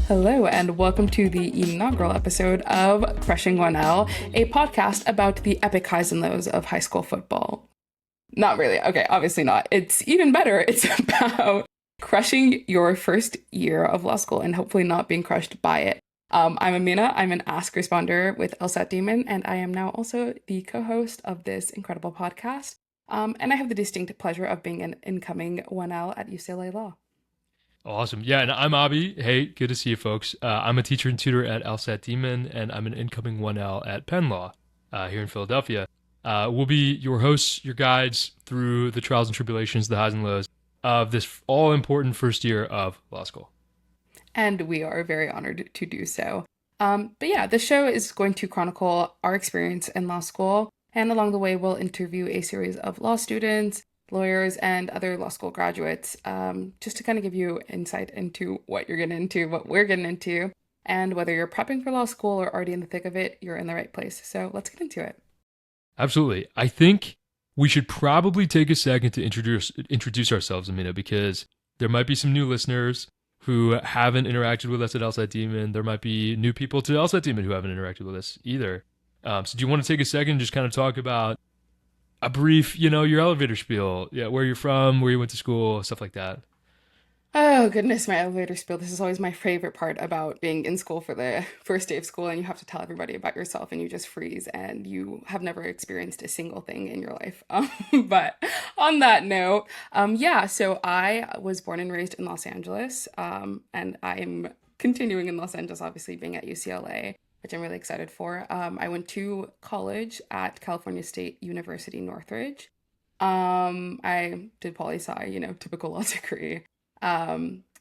Hello, and welcome to the inaugural episode of Crushing 1L, a podcast about the epic highs and lows of high school football. Not really. Okay, obviously not. It's even better. It's about crushing your first year of law school and hopefully not being crushed by it. I'm Aaminah. I'm an Ask Responder with LSAT Demon, and I am now also the co-host of this incredible podcast. And I have the distinct pleasure of being an incoming 1L at UCLA Law. Awesome. Yeah, and I'm Abhi. Hey, good to see you folks. I'm a teacher and tutor at LSAT Demon, and I'm an incoming 1L at Penn Law here in Philadelphia. We'll be your hosts, your guides through the trials and tribulations, the highs and lows of this all-important first year of law school. And we are very honored to do so. But yeah, the show is going to chronicle our experience in law school, and along the way, we'll interview a series of law students, lawyers, and other law school graduates, just to kind of give you insight into what you're getting into, what we're getting into, and whether you're prepping for law school or already in the thick of it, you're in the right place. So let's get into it. Absolutely. I think we should probably take a second to introduce ourselves, Aaminah, because there might be some new listeners who haven't interacted with us at LSAT Demon. There might be new people to LSAT Demon who haven't interacted with us either. So do you want to take a second and just kind of talk about a brief, your elevator spiel, where you're from, where you went to school, stuff like that? Oh, goodness, my elevator spiel. This is always my favorite part about being in school for the first day of school, and you have to tell everybody about yourself, and you just freeze, and you have never experienced a single thing in your life. But on that note, so I was born and raised in Los Angeles, and I'm continuing in Los Angeles, obviously being at UCLA, which I'm really excited for. I went to college at California State University, Northridge. I did poli-sci, typical law degree.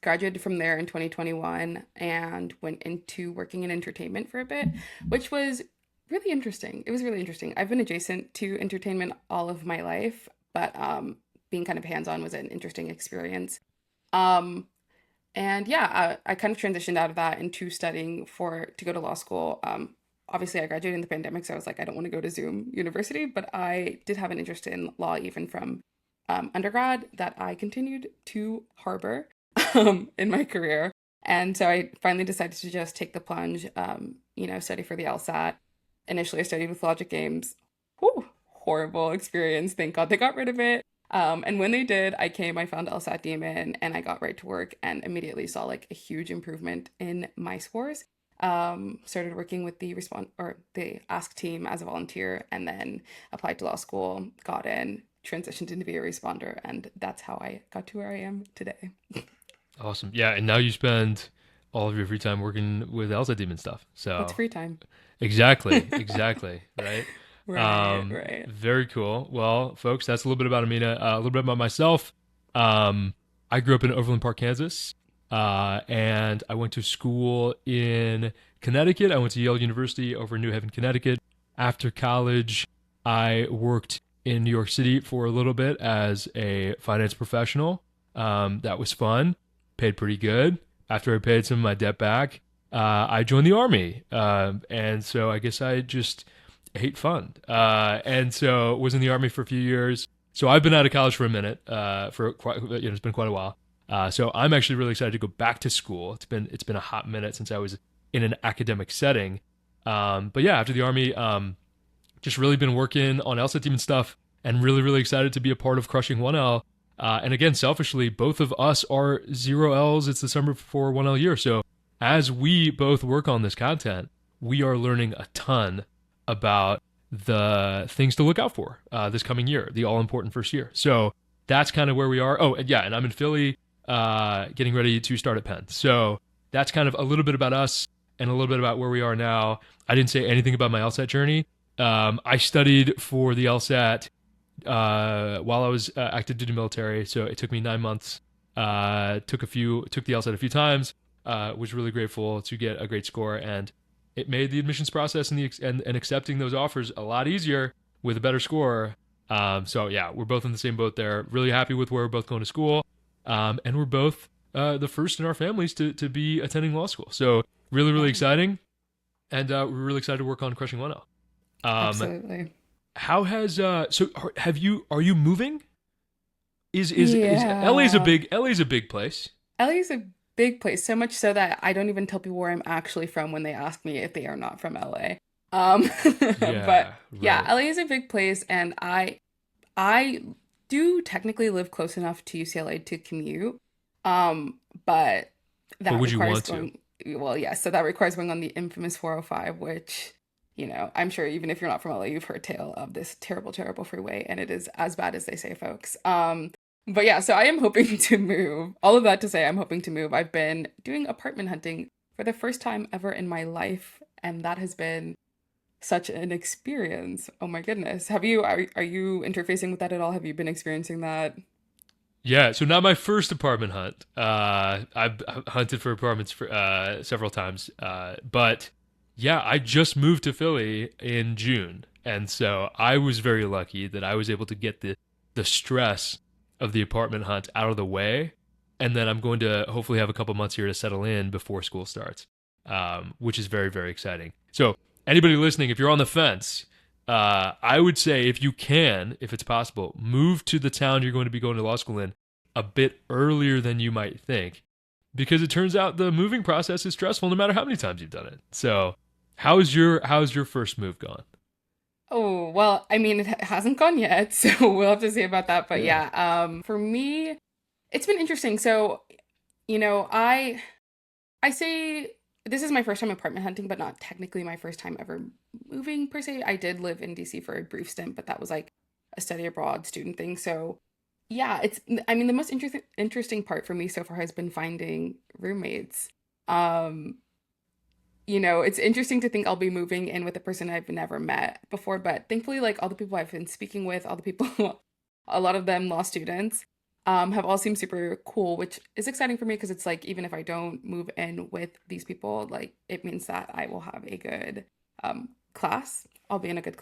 Graduated from there in 2021 and went into working in entertainment for a bit, which was really interesting. It was really interesting. I've been adjacent to entertainment all of my life, but being kind of hands-on was an interesting experience. I kind of transitioned out of that into studying to go to law school. Obviously, I graduated in the pandemic, so I was like, I don't want to go to Zoom University, but I did have an interest in law even from undergrad that I continued to harbor in my career. And so I finally decided to just take the plunge, study for the LSAT. Initially, I studied with Logic Games. Whew, horrible experience. Thank God they got rid of it. And when they did, I found LSAT Demon, and I got right to work and immediately saw like a huge improvement in my scores. Started working with the Ask team as a volunteer, and then applied to law school, got in, transitioned into be a responder, and that's how I got to where I am today. Awesome. Yeah, and now you spend all of your free time working with LSAT Demon stuff. So What's free time? Exactly, right? Right. Very cool. Well, folks, that's a little bit about Aaminah. A little bit about myself. I grew up in Overland Park, Kansas, and I went to school in Connecticut. I went to Yale University over in New Haven, Connecticut. After college, I worked in New York City for a little bit as a finance professional. That was fun, paid pretty good. After I paid some of my debt back, I joined the Army. And so I guess I just hate fun. And so was in the Army for a few years. So I've been out of college for a minute, it's been quite a while. So I'm actually really excited to go back to school. It's been a hot minute since I was in an academic setting. But yeah, after the Army, just really been working on LSAT Demon stuff and really, really excited to be a part of Crushing 1L. And again, selfishly, both of us are 0Ls. It's the summer before 1L year. So as we both work on this content, we are learning a ton about the things to look out for this coming year, the all-important first year. So that's kind of where we are. Oh, yeah, and I'm in Philly getting ready to start at Penn. So that's kind of a little bit about us and a little bit about where we are now. I didn't say anything about my LSAT journey. I studied for the LSAT while I was active duty military, so it took me 9 months. Took the LSAT a few times. Was really grateful to get a great score, and it made the admissions process and accepting those offers a lot easier with a better score. So yeah, we're both in the same boat there. Really happy with where we're both going to school, and we're both the first in our families to be attending law school. So really, really exciting, and we're really excited to work on Crushing 1L. Absolutely. How has are you moving? Is Yeah. LA's a big place? LA's a big place, so much so that I don't even tell people where I'm actually from when they ask me if they are not from LA. But Yeah, yeah, right. LA is a big place, and I do technically live close enough to UCLA to commute. But But that would you requires want to? going, well, yes, so that requires going on the infamous 405, which, I'm sure even if you're not from LA, you've heard tale of this terrible, terrible freeway, and it is as bad as they say, folks. But yeah, so I am hoping to move. All of that to say, I'm hoping to move. I've been doing apartment hunting for the first time ever in my life, and that has been such an experience. Oh my goodness. Are you interfacing with that at all? Have you been experiencing that? Yeah, so not my first apartment hunt. I've hunted for apartments for several times, but yeah, I just moved to Philly in June, and so I was very lucky that I was able to get the stress of the apartment hunt out of the way, and then I'm going to hopefully have a couple months here to settle in before school starts, which is very very exciting. So anybody listening, if you're on the fence, I would say if you can, if it's possible, move to the town you're going to be going to law school in a bit earlier than you might think, because it turns out the moving process is stressful no matter how many times you've done it. So, how's your first move gone? Oh, well, I mean, it hasn't gone yet, so we'll have to see about that. But Yeah. yeah, for me, it's been interesting. So, you know, I I say this is my first time apartment hunting, but not technically my first time ever moving per se. I did live in DC for a brief stint, but that was like a study abroad student thing. So, yeah, I mean, the most interesting part for me so far has been finding roommates. Um, it's interesting to think I'll be moving in with a person I've never met before, but thankfully, like all the people I've been speaking with, all the people, a lot of them law students, have all seemed super cool, which is exciting for me because it's like even if I don't move in with these people, like it means that I will have a good class. I'll be in a good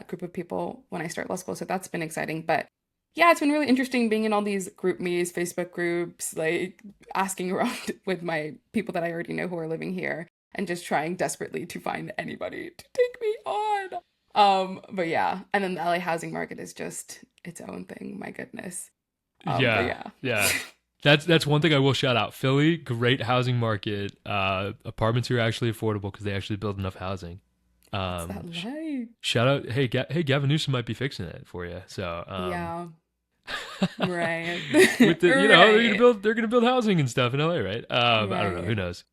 group of people when I start law school, so that's been exciting. But yeah, it's been really interesting being in all these group me's, Facebook groups, like asking around with my people that I already know who are living here and just trying desperately to find anybody to take me on. But yeah, and then the LA housing market is just its own thing. My goodness. But Yeah, yeah, yeah. That's one thing I will shout out. Philly, great housing market. Apartments are actually affordable because they actually build enough housing. what's that like? Shout out, hey, Gavin Newsom might be fixing it for you. So, Yeah, right, with the, right, they're gonna build housing and stuff in LA, right? I don't know, who right. knows.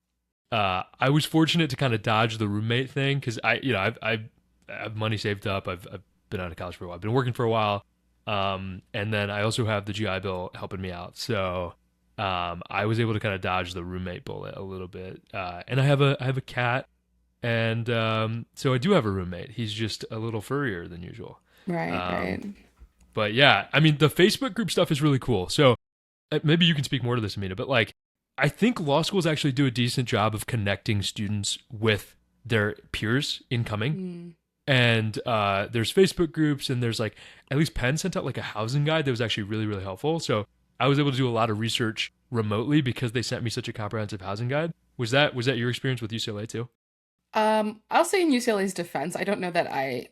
I was fortunate to kind of dodge the roommate thing because I have money saved up. I've been out of college for a while. I've been working for a while, and then I also have the GI Bill helping me out. So, I was able to kind of dodge the roommate bullet a little bit. And I have a cat, and so I do have a roommate. He's just a little furrier than usual. Right, Um, right. but yeah, I mean, the Facebook group stuff is really cool. So maybe you can speak more to this, Amina, but like, I think law schools actually do a decent job of connecting students with their peers incoming. Mm. And there's Facebook groups, and there's like, at least Penn sent out like a housing guide that was actually really, really helpful. So I was able to do a lot of research remotely because they sent me such a comprehensive housing guide. Was that your experience with UCLA too? I'll say in UCLA's defense, I don't know that I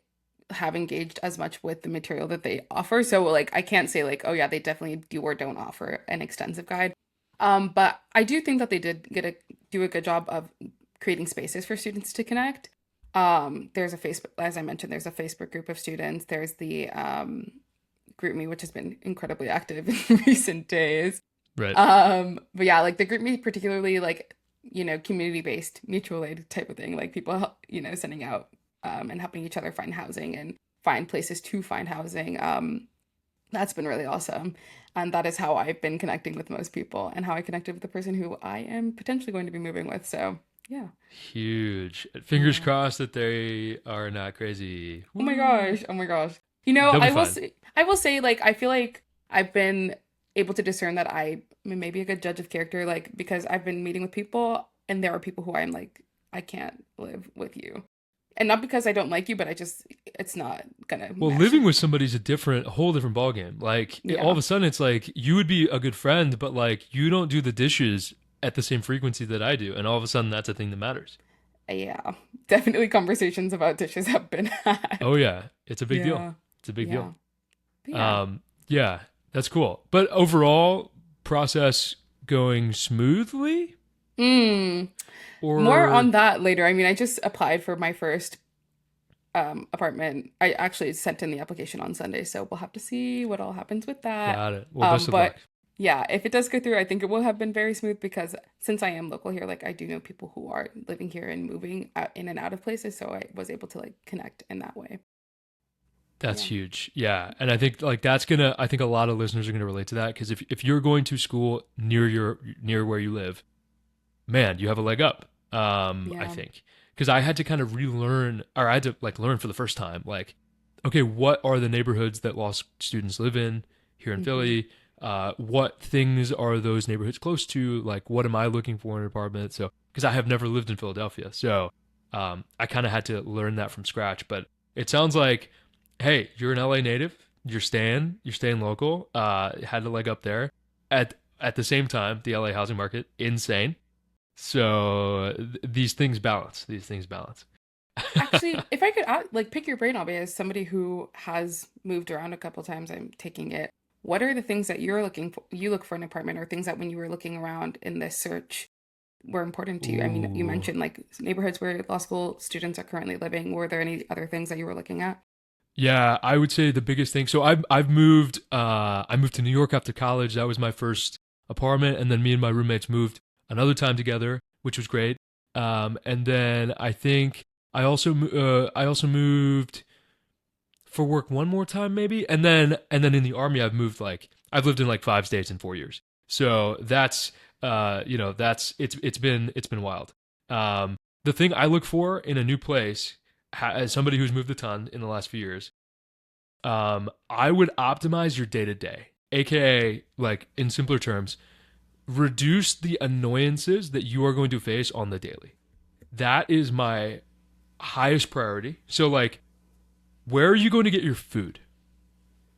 have engaged as much with the material that they offer. So like I can't say like, oh yeah, they definitely do or don't offer an extensive guide. But I do think that they did do a good job of creating spaces for students to connect. There's a Facebook, as I mentioned, there's a Facebook group of students. There's the GroupMe, which has been incredibly active in recent days. Right. But yeah, like the GroupMe particularly like, community-based mutual aid type of thing, like people, sending out and helping each other find housing and find places to find housing. That's been really awesome. And that is how I've been connecting with most people and how I connected with the person who I am potentially going to be moving with. So, yeah. Huge. Fingers Yeah. crossed that they are not crazy. Oh my Woo. gosh. Oh my gosh. They'll be fine. I will say like I feel like I've been able to discern that I may be a good judge of character like because I've been meeting with people and there are people who I'm like I can't live with you. And not because I don't like you, but it's not gonna Well, mesh. living with somebody's a whole different ballgame. Like all of Yeah. a sudden, it's like you would be a good friend, but like you don't do the dishes at the same frequency that I do, and all of a sudden, that's a thing that matters. Yeah. Definitely conversations about dishes have been Oh had. yeah, it's a big deal. Yeah. It's a big deal. Yeah. But yeah. Yeah, that's cool. But overall, process going smoothly? Mm, more Or on that later. I mean, I just applied for my first apartment. I actually sent in the application on Sunday, so we'll have to see what all happens with that. got it. Well, best of luck. But yeah, if it does go through, I think it will have been very smooth because since I am local here, like I do know people who are living here and moving out, in and out of places, so I was able to like connect in that way. That's Yeah. huge. Yeah. And I think like that's gonna I think a lot of listeners are gonna relate to that because if you're going to school near where you live, man, you have a leg up. I Yeah. think. Because I had to kind of relearn or I had to like learn for the first time, like, okay, what are the neighborhoods that law students live in here in Hmm. Philly? What things are those neighborhoods close to? Like, what am I looking for in an apartment? So, because I have never lived in Philadelphia, so I kind of had to learn that from scratch. But it sounds like, hey, you're an LA native. You're staying local. Had a leg up there. At the same time, the LA housing market insane. So these things balance. These things balance. Actually, if I could like pick your brain, Albie, as somebody who has moved around a couple times, I'm taking it. What are the things that you're looking for? You look for an apartment, or things that when you were looking around in this search were important to you? I mean, you Ooh. mentioned like neighborhoods where law school students are currently living. Were there any other things that you were looking at? Yeah, I would say the biggest thing. So I moved to New York after college. That was my first apartment, and then me and my roommates moved another time together, which was great. And then I think I also moved for work one more time maybe, and then in the army I've lived in like 5 states in 4 years. So that's that's it's been wild. The thing I look for in a new place, as somebody who's moved a ton in the last few years, I would optimize your day to day, aka like in simpler terms, reduce the annoyances that you are going to face on the daily. That is my highest priority. So like, where are you going to get your food?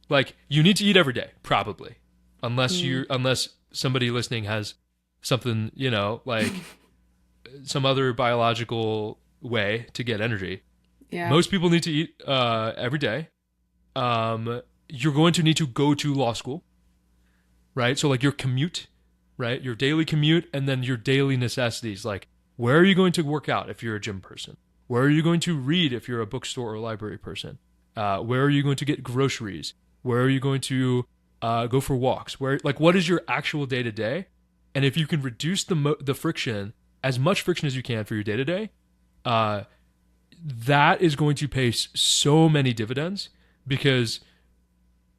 Like, you need to eat every day, probably, Mm. unless somebody listening has something, like some other biological way to get energy. Yeah. Most people need to eat every day. You're going to need to go to law school, right? So like your commute, right? Your daily commute, and then your daily necessities. Like, where are you going to work out if you're a gym person? Where are you going to read if you're a bookstore or library person? Where are you going to get groceries? Where are you going to go for walks? Where like what is your actual day to day? And if you can reduce the friction, as much friction as you can for your day to day, that is going to pay so many dividends because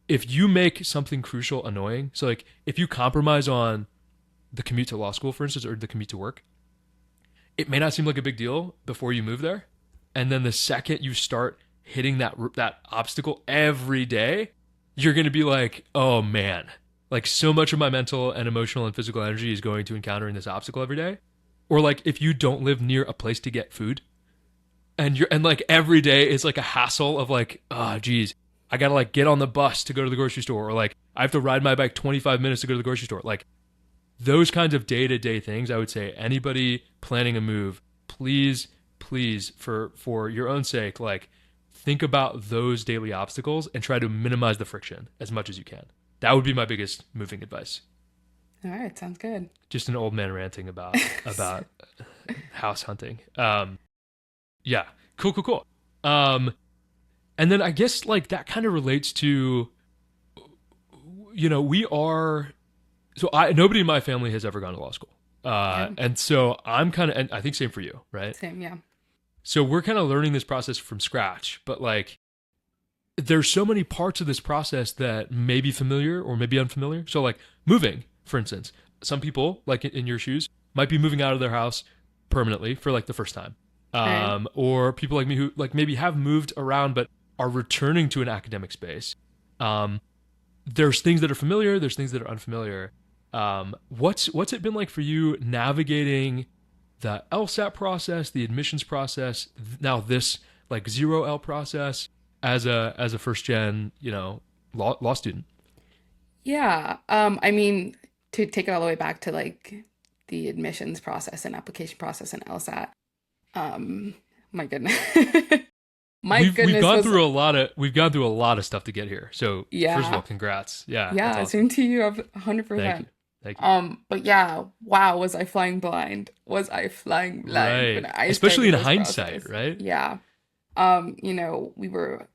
if you make something crucial annoying, so like if you compromise on the commute to law school, for instance, or the commute to work, it may not seem like a big deal before you move there, and then the second you start hitting that obstacle every day, you're going to be like, oh man, like so much of my mental and emotional and physical energy is going to encountering this obstacle every day. Or like if you don't live near a place to get food, and like every day it's like a hassle of like, oh geez, I gotta like get on the bus to go to the grocery store, or like I have to ride my bike 25 minutes to go to the grocery store. Like those kinds of day to day things, I would say anybody planning a move, please, for your own sake, like think about those daily obstacles and try to minimize the friction as much as you can. That would be my biggest moving advice. All right. Sounds good. Just an old man ranting about house hunting. Yeah, cool. Um, and then I guess like that kind of relates to, we are, so I nobody in my family has ever gone to law school. Yeah. And so I'm kind of, and I think same for you, right? Same. Yeah. So we're kind of learning this process from scratch, but like there's so many parts of this process that may be familiar or maybe unfamiliar. So like moving, for instance, some people like in your shoes might be moving out of their house permanently for like the first time. Right. Or people like me who like maybe have moved around but are returning to an academic space. Um, there's things that are familiar, there's things that are unfamiliar. What's it been like for you navigating the LSAT process, the admissions process, now this like 0L process as a first gen, law student? Yeah. I mean, to take it all the way back to like the admissions process and application process and LSAT. Um, my goodness. My We've goodness gone was through a lot of stuff to get here. So first of yeah. all, congrats. Yeah, that's Yeah, awesome. same to you, 100%. Thank you. Thank you. But yeah, wow, was I flying blind? Was I flying blind when Right. I Especially started in this hindsight, process? right? Yeah. We were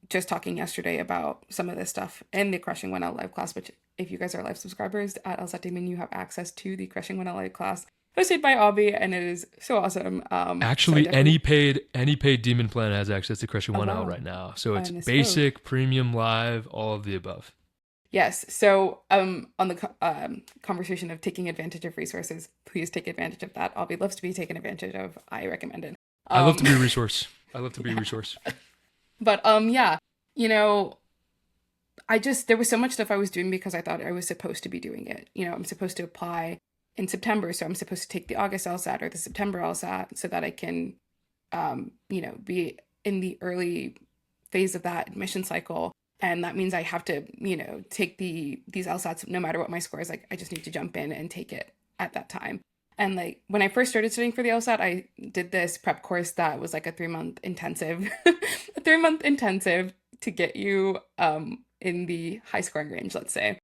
just talking yesterday about some of this stuff in the Crushing One Out Live class, which if you guys are live subscribers at LSAT Demon, you have access to the Crushing One Out Live class hosted by Abhi, and it is so awesome. So I Actually, definitely, any paid demon plan has access to Crushing oh One L wow, right now. So I it's misspoke. basic, premium, live, all of the above. Yes. So, on the conversation of taking advantage of resources, please take advantage of that. Abhi loves to be taken advantage of. I recommend it. I love to Um, be a resource. I love to be a yeah. resource. But yeah, you know, I just there was so much stuff I was doing because I thought I was supposed to be doing it. I'm supposed to apply in September, so I'm supposed to take the August LSAT or the September LSAT so that I can, be in the early phase of that admission cycle. And that means I have to, take these LSATs no matter what my score is. Like I just need to jump in and take it at that time. And like when I first started studying for the LSAT, I did this prep course that was like a 3 month intensive, a 3 month intensive to get you in the high scoring range, let's say.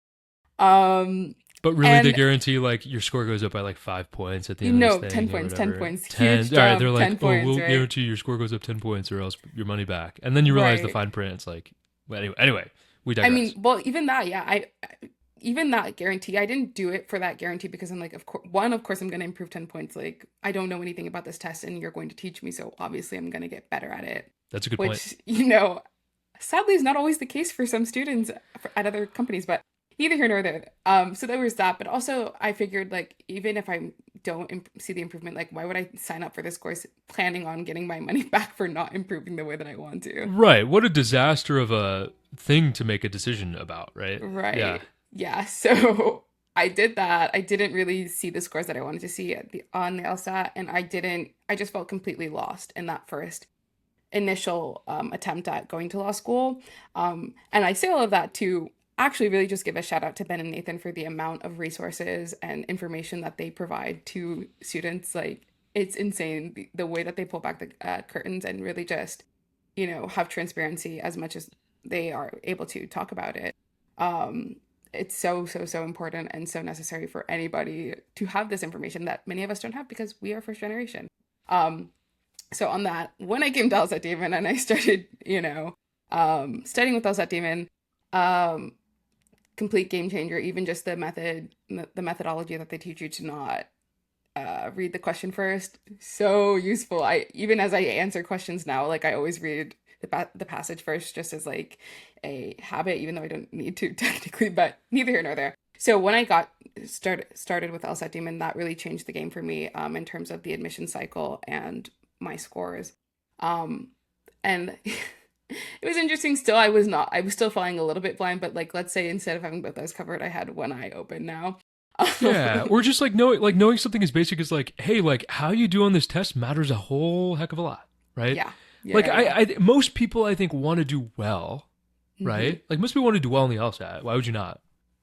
Um But really, they and guarantee like your score goes up by like 5 points at the you end of this know, 10 thing or points, 10 whatever. points, 10. huge All right, they're jump, like, 10 oh, points, we'll right? guarantee your score goes up 10 points or else your money back. And then you realize the Right. fine print. It's like, well, anyway, we I mean, digress. well, even that, yeah, even that guarantee, I didn't do it for that guarantee because I'm like, of course, I'm going to improve 10 points. Like, I don't know anything about this test and you're going to teach me. So obviously, I'm going to get better at it, That's a good point. which, sadly is not always the case for some students at other companies, but neither here nor there. So there was that. But also, I figured, like, even if I don't see the improvement, like, why would I sign up for this course planning on getting my money back for not improving the way that I want to? Right. What a disaster of a thing to make a decision about, right? Yeah. Right. Yeah. So I did that. I didn't really see the scores that I wanted to see on the LSAT, and I just felt completely lost in that first initial attempt at going to law school. And I say all of that to actually really just give a shout out to Ben and Nathan for the amount of resources and information that they provide to students. Like, it's insane the way that they pull back the curtains and really just, have transparency as much as they are able to talk about it. Um, it's so, so, so important and so necessary for anybody to have this information that many of us don't have because we are first generation. Um, so on that, when I came to LSAT Demon and I started, studying with LSAT Demon, um, complete game changer. Even just the methodology that they teach you to not read the question first, so useful. I even as I answer questions now, like I always read the passage first, just as like a habit, even though I don't need to technically. But neither here nor there. So when I got started with LSAT Demon, that really changed the game for me in terms of the admission cycle and my scores. Um, and it was interesting. Still, I was still falling a little bit blind, but like, let's say instead of having both eyes covered, I had one eye open now. Yeah. Or just like knowing something as basic as like, hey, like how you do on this test matters a whole heck of a lot, right? Yeah. Like Yeah, yeah. most people I think want to do well, Hmm. right? Like most people want to do well in the LSAT. Why would you not?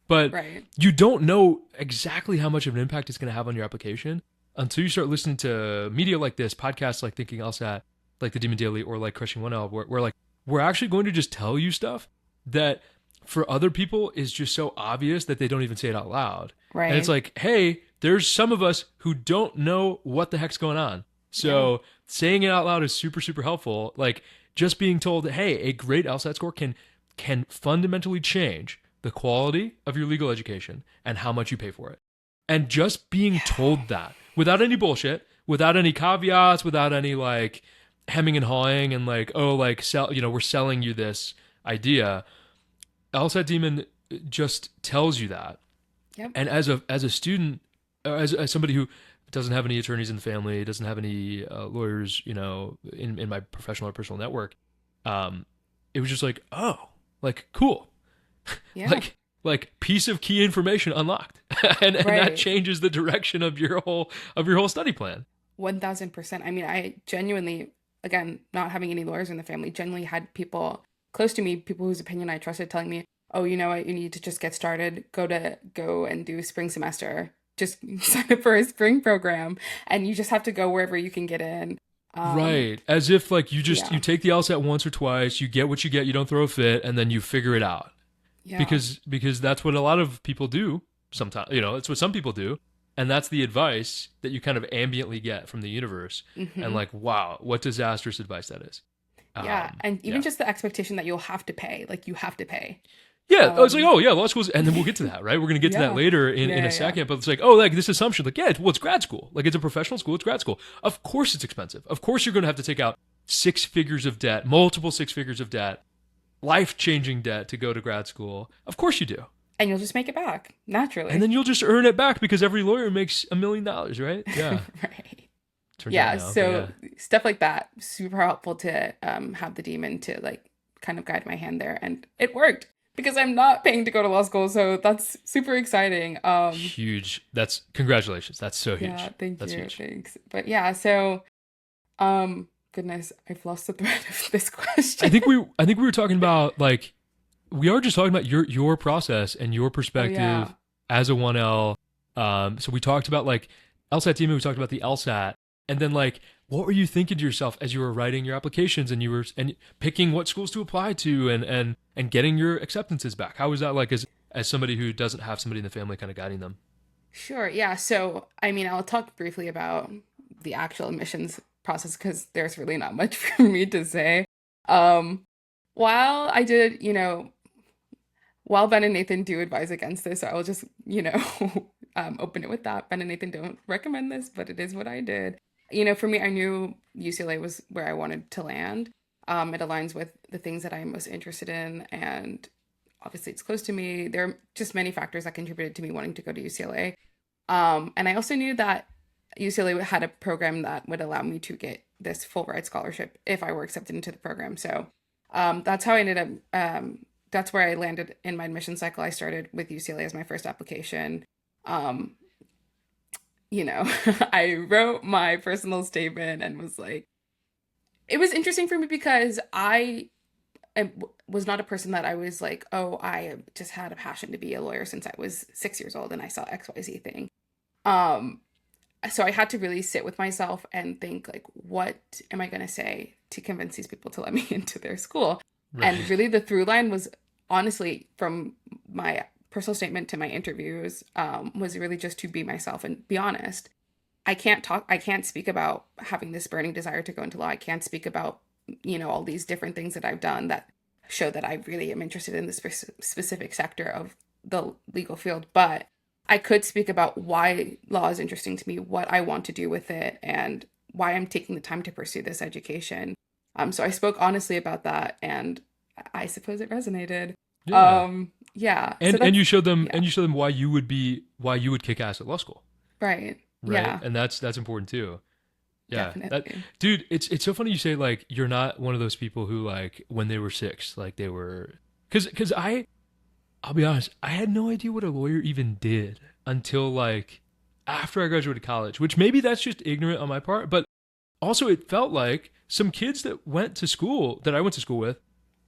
But Right. you don't know exactly how much of an impact it's going to have on your application until you start listening to media like this, podcasts like Thinking LSAT, like the Demon Daily, or like Crushing One L, where like we're actually going to just tell you stuff that for other people is just so obvious that they don't even say it out loud. And it's Right. like, hey, there's some of us who don't know what the heck's going on. Yeah. So saying it out loud is super, super helpful. Like just being told that, hey, a great LSAT score can fundamentally change the quality of your legal education and how much you pay for it. And just being Yeah. told that without any bullshit, without any caveats, without any like hemming and hawing and like, oh, like we're selling you this idea. LSAT Demon just tells you that. Yep. And as a student, as somebody who doesn't have any attorneys in the family, doesn't have any lawyers, in my professional or personal network, it was just like, oh, like cool, Yeah. like piece of key information unlocked, and that Right. changes the direction of your whole study plan. 1000%. I mean, I genuinely, again, not having any lawyers in the family, genuinely had people close to me, people whose opinion I trusted, telling me, "Oh, you know what? You need to just get started. Go and do spring semester. Just sign up for a spring program, and you just have to go wherever you can get in." Right, as if like you Yeah. take the LSAT once or twice, you get what you get, you don't throw a fit, and then you figure it out Yeah. because that's what a lot of people do. sometimes, it's what some people do. And that's the advice that you kind of ambiently get from the universe. And Hmm. like, wow, what disastrous advice that is. Yeah, and even Yeah. just the expectation that you'll have to pay, like you have to pay. Yeah, I was like, Um, oh yeah, law school's, and then we'll get to that, right? We're gonna get to that yeah, later in yeah, a yeah, second. But it's like, oh, like this assumption, like, yeah, well, it's grad school, like it's a professional school, it's grad school. Of course, it's expensive. Of course, you're gonna have to take out 6 figures of debt, multiple 6 figures of debt, life changing debt to go to grad school. Of course, you do, and you'll just make it back and naturally. then you'll just earn it back because every lawyer makes $1 million, right? Yeah, Right. turns out Yeah, now, but so yeah, stuff like that, super helpful to have the demon to like kind of guide my hand there, and it worked because I'm not paying to go to law school, so that's super exciting. huge. That's congratulations. That's so Yeah, huge. thank That's you, huge. thanks. But yeah, so goodness, I've lost the thread of this I question. think we I think we were talking about like we are just talking about your process and your Oh yeah. perspective as a 1L. So we talked about like LSAT team, we talked about the LSAT, and then like what were you thinking to yourself as you were writing your applications and you were and picking what schools to apply to and getting your acceptances back? How was that like as somebody who doesn't have somebody in the family kind of guiding them? Sure. Yeah. So, I mean, I'll talk briefly about the actual admissions process because there's really not much for me to say. Um, while I did, while Ben and Nathan do advise against this, so I will just, open it with that. Ben and Nathan don't recommend this, but it is what I did. For me, I knew UCLA was where I wanted to land. It aligns with the things that I'm most interested in, and obviously it's close to me. There are just many factors that contributed to me wanting to go to UCLA. And I also knew that UCLA had a program that would allow me to get this full ride scholarship if I were accepted into the program. So that's how I ended up. That's where I landed in my admission cycle. I started with UCLA as my first application. Um, I wrote my personal statement and was like, it was interesting for me because I was not a person that I was like, oh, I just had a passion to be a lawyer since I was 6 years old and I saw XYZ thing. Um, so I had to really sit with myself and think like, what am I going to say to convince these people to let me into their school? And Right. really the through line was honestly from my personal statement to my interviews was really just to be myself and be honest. I can't speak about having this burning desire to go into law. I can't speak about, all these different things that I've done that show that I really am interested in this specific sector of the legal field. But I could speak about why law is interesting to me, what I want to do with it, and why I'm taking the time to pursue this education. So I spoke honestly about that, and I suppose it resonated. Yeah. Yeah. So And that's and yeah, you showed them why you would kick ass at law school, right. right? Yeah, And that's important too. Yeah, that definitely. dude, it's so funny you say like you're not one of those people who like when they were six, like they were, because I'll be honest, I had no idea what a lawyer even did until like after I graduated college, which maybe that's just ignorant on my part, but also it felt like some kids that I went to school with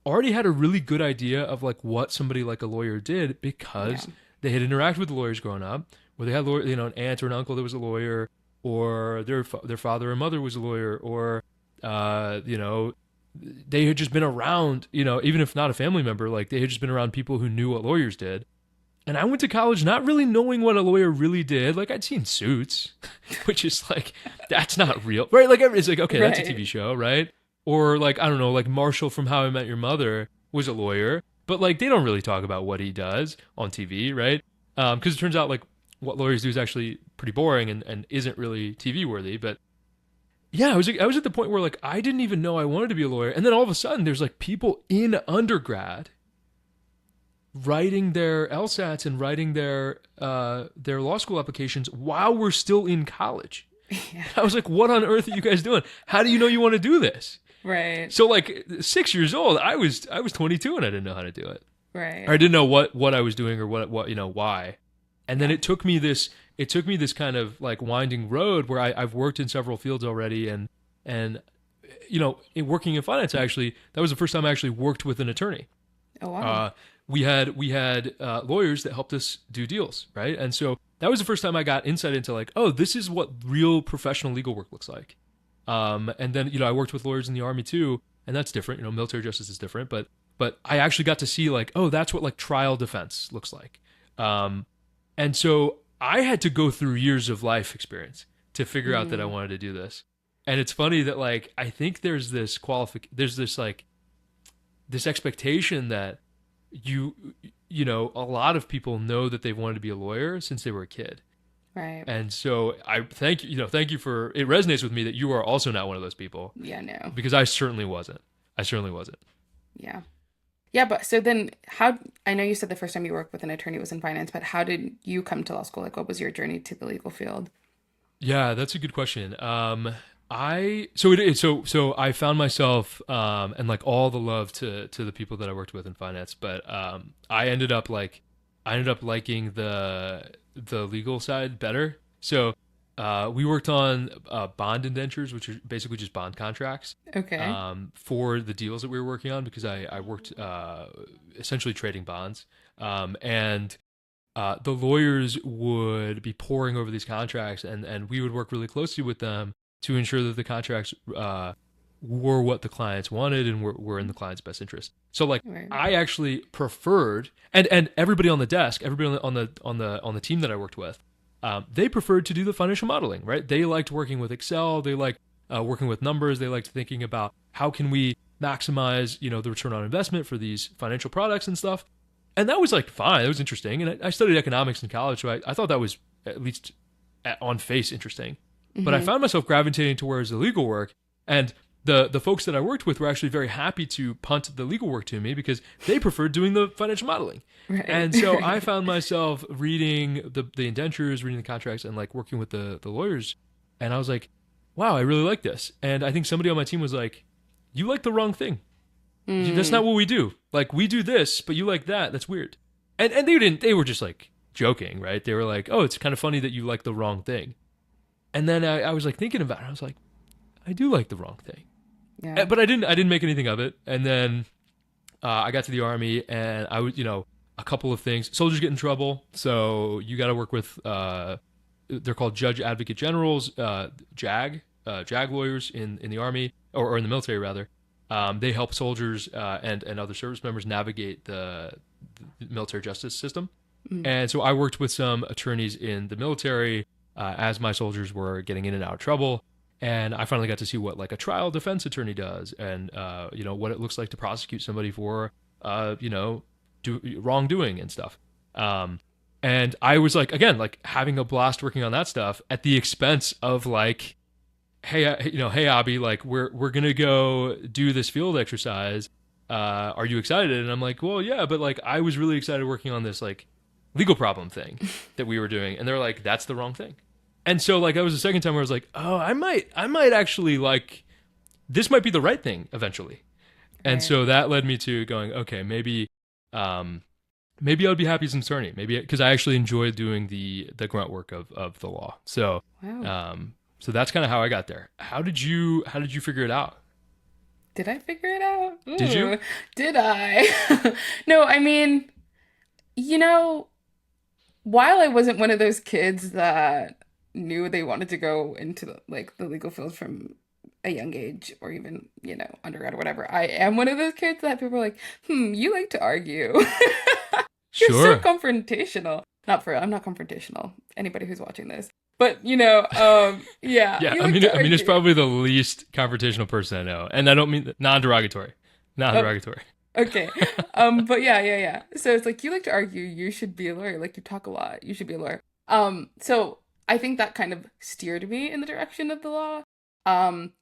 already had a really good idea of like what somebody like a lawyer did Yeah. because they had interacted with lawyers growing up, or they had an aunt or an uncle that was a lawyer, or their father or mother was a lawyer, or they had just been around, even if not a family member, like they had just been around people who knew what lawyers did. And I went to college not really knowing what a lawyer really did. Like I'd seen Suits, which is like that's not real, right? Like it's like okay, that's a TV Right. show, right? Or like I don't know, like Marshall from How I Met Your Mother was a lawyer, but like they don't really talk about what he does on TV, right? Because it turns out like what lawyers do is actually pretty boring and isn't really TV worthy. But yeah, I was at the point where like I didn't even know I wanted to be a lawyer, and then all of a sudden there's like people in undergrad writing their LSATs and writing their law school applications while we're still in college. Yeah. I was like, what on earth are you guys doing? How do you know you want to do this? Right. So like 6 years old, I was 22 and I didn't know how to do it. Or I Right. didn't know what I was doing or what why. And then Yeah. it took me this kind of like winding road where I've worked in several fields already and in working in finance actually that was the first time I actually worked with an attorney. Oh wow. uh, we had lawyers that helped us do deals, right? And so that was the first time I got insight into like, oh, this is what real professional legal work looks like. And then I worked with lawyers in the army too, and that's different. Military justice is different, but I actually got to see like, oh, that's what like trial defense looks like. Um, And so I had to go through years of life experience to figure out that I Mm, wanted to do this. And it's funny that like I think there's this like this expectation that you you know a lot of people know that they've wanted to be a lawyer since they were a kid. right. And so I thank you, thank you for it resonates with me that you are also not one of those people Yeah, no. because I certainly wasn't. I certainly wasn't. Yeah. Yeah, but so then how, I know you said the first time you worked with an attorney was in finance, but how did you come to law school? Like, what was your journey to the legal field? Yeah, that's a good question. I so it is so I found myself and like all the love to the people that I worked with in finance, but I ended up liking the legal side better. So we worked on bond indentures, which are basically just bond contracts Okay. for the deals that we were working on because I worked essentially trading bonds. And the lawyers would be poring over these contracts, and we would work really closely with them to ensure that the contracts were what the clients wanted and were in the client's best interest. So like Right. I actually preferred, and everybody on the desk, everybody on the team that I worked with, they preferred to do the financial modeling. Right? They liked working with Excel. They liked working with numbers. They liked thinking about how can we maximize the return on investment for these financial products and stuff. And that was like fine. It was interesting. And I studied economics in college, so I thought that was at least on face interesting. But I Mm-hmm. found myself gravitating towards the legal work, and the folks that I worked with were actually very happy to punt the legal work to me because they preferred doing the financial modeling. Right. And so I Right. found myself reading the indentures, reading the contracts, and like working with the lawyers. And I was like, wow, I really like this. And I think somebody on my team was like, you like the wrong thing. That's Mm, not what we do. Like we do this, but you like that. That's weird. And they didn't. They were just like joking, right? They were like, oh, it's kind of funny that you like the wrong thing. And then I was like thinking about it. I was like, I do like the wrong thing, yeah. but I didn't make anything of it. And then I got to the army, and I was a couple of things. Soldiers get in trouble, so you got to work with. They're called Judge Advocate Generals, JAG lawyers in the army or in the military rather. They help soldiers and other service members navigate the military justice system. Mm, And so I worked with some attorneys in the military as my soldiers were getting in and out of trouble. And I finally got to see what like a trial defense attorney does, and what it looks like to prosecute somebody for wrongdoing and stuff. Um, and I was like, again, like having a blast working on that stuff at the expense of like, hey, hey, Abby, like we're gonna go do this field exercise. Are you excited? And I'm like, well, yeah, but like I was really excited working on this like legal problem thing that we were doing, and they're like, that's the wrong thing. And so like that was the second time where I was like, oh, I might actually like this might be the right thing eventually. And right. so that led me to going, okay, um, maybe I would be happy as an attorney. Maybe because I actually enjoy doing the grunt work of the law. So, Wow. um, so that's kind of how I got there. How did you figure it out? Did I figure it out? Did you? Ooh, did I? No, I mean, you know, while I wasn't one of those kids that knew they wanted to go into like the legal field from a young age or even, undergrad or whatever, I am one of those kids that people are like, you like to argue. You're so Sure. confrontational. I'm not confrontational. Anybody who's watching this. But, yeah, Yeah, you like to I mean, it's argue. probably the least confrontational person I know, and I don't mean non-derogatory, Oh, non-derogatory. okay. But yeah, yeah, yeah. So it's like you like to argue, you should be a lawyer. Like you talk a lot, you should be a lawyer. So I think that kind of steered me in the direction of the law. Um,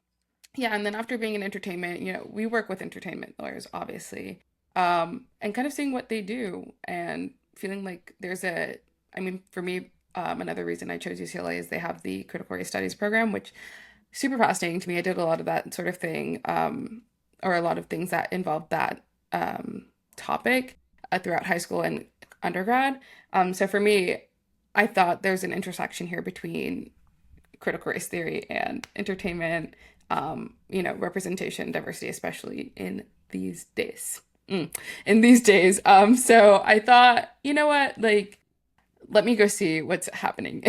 yeah, and then after being in entertainment, we work with entertainment lawyers, obviously. And kind of seeing what they do and feeling like I mean, for me, another reason I chose UCLA is they have the critical race studies program, which super fascinating to me. I did a lot of that sort of thing, or a lot of things that involved that topic throughout high school and undergrad. So for me, I thought there's an intersection here between critical race theory and entertainment, representation, diversity, especially in these days. In these days. So I thought, you know what, like, let me go see what's happening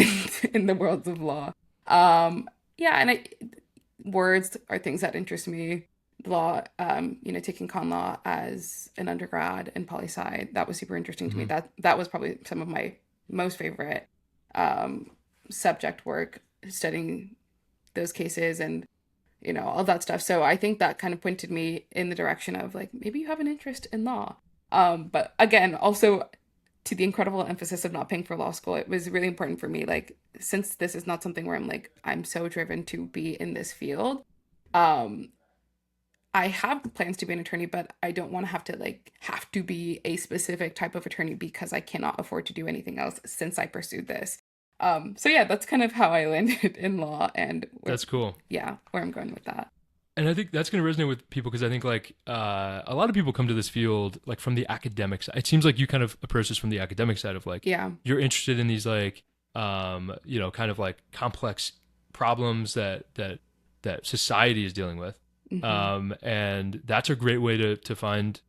in the worlds of law. Yeah, and words are things that interest me. Law, taking con law as an undergrad and poli sci, that was super interesting to me. Hmm. That was probably some of my most favorite um, subject work, studying those cases and all that stuff. So I think that kind of pointed me in the direction of like maybe you have an interest in law. But again, also to the incredible emphasis of not paying for law school, it was really important for me. Like, since this is not something where I'm like, I'm so driven to be in this field, um, I have plans to be an attorney, but I don't want to have to be a specific type of attorney because I cannot afford to do anything else since I pursued this. So yeah, that's kind of how I landed in law and That's cool. yeah, where I'm going with that. And I think that's going to resonate with people because I think like a lot of people come to this field like from the academic side. It seems like you kind of approach this from the academic side of like Yeah. you're interested in these like kind of like complex problems that society is dealing with. Hmm. And that's a great way to find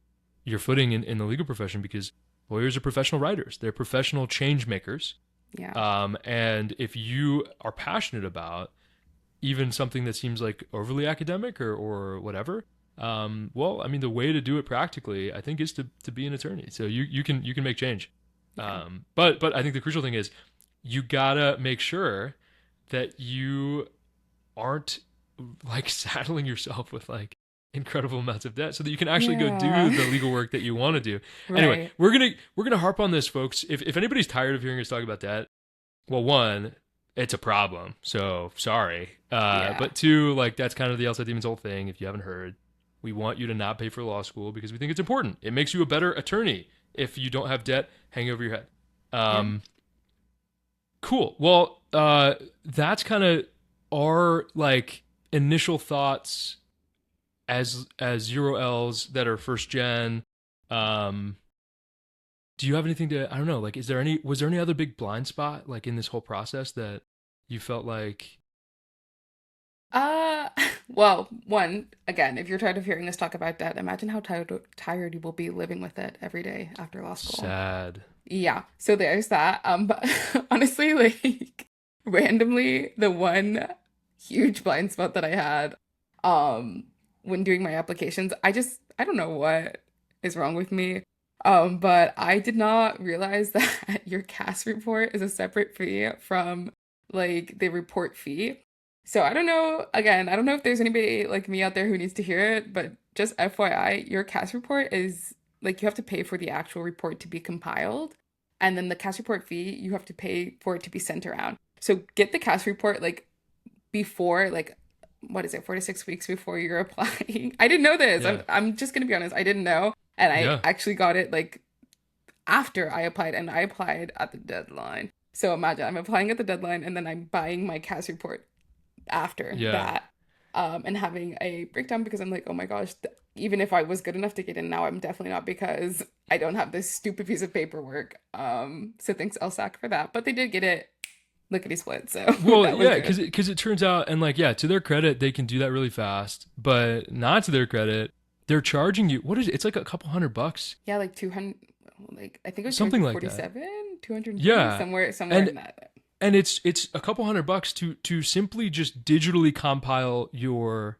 your footing in the legal profession because lawyers are professional writers. They're professional change makers. Yeah. And if you are passionate about even something that seems like overly academic or whatever, well, I mean, the way to do it practically, I think, is to be an attorney. So you can make change. Yeah. But I think the crucial thing is you gotta make sure that you aren't like saddling yourself with like incredible amounts of debt so that you can actually go do Yeah. the legal work that you want to do. Anyway, Right. we're gonna harp on this, folks. If anybody's tired of hearing us talk about debt, well, one, it's a problem. So sorry. Yeah. But two, like that's kind of the LSAT Demon's whole thing. If you haven't heard, we want you to not pay for law school because we think it's important. It makes you a better attorney if you don't have debt hanging over your head. Yep. Um, cool. Well, that's kind of our like initial thoughts as zero L's that are first gen. Um, do you have anything to, I don't know, like was there any other big blind spot like in this whole process that you felt like Uh, well, one, again, if you're tired of hearing us talk about debt, imagine how tired you will be living with it every day after law school. sad? Yeah, so there's that. But honestly, like randomly, the one huge blind spot that I had um when doing my applications, I don't know what is wrong with me. But I did not realize that your CAS report is a separate fee from like the report fee. So I don't know, again, I don't know if there's anybody like me out there who needs to hear it, but just FYI, your CAS report is like you have to pay for the actual report to be compiled. And then the CAS report fee, you have to pay for it to be sent around. So get the CAS report like before, like, what is it, 4 to 6 weeks before you're applying. I didn't know this. Yeah. I'm just gonna be honest, I didn't know. And I Yeah. actually got it like after I applied, and I applied at the deadline. So imagine I'm applying at the deadline and then I'm buying my CAS report after Yeah. that, and having a breakdown because I'm like, oh my gosh, even if I was good enough to get in now, I'm definitely not because I don't have this stupid piece of paperwork. So thanks LSAC for that. But they did get it lickety split, so Well, that was yeah, good. because it turns out, and like, yeah, to their credit, they can do that really fast. But not to their credit, they're charging you. What is it? It's like a couple $100, Yeah, like 200, like I think it was something like that. 247, 250, Yeah, somewhere in and that. it's a couple $100 to simply just digitally compile your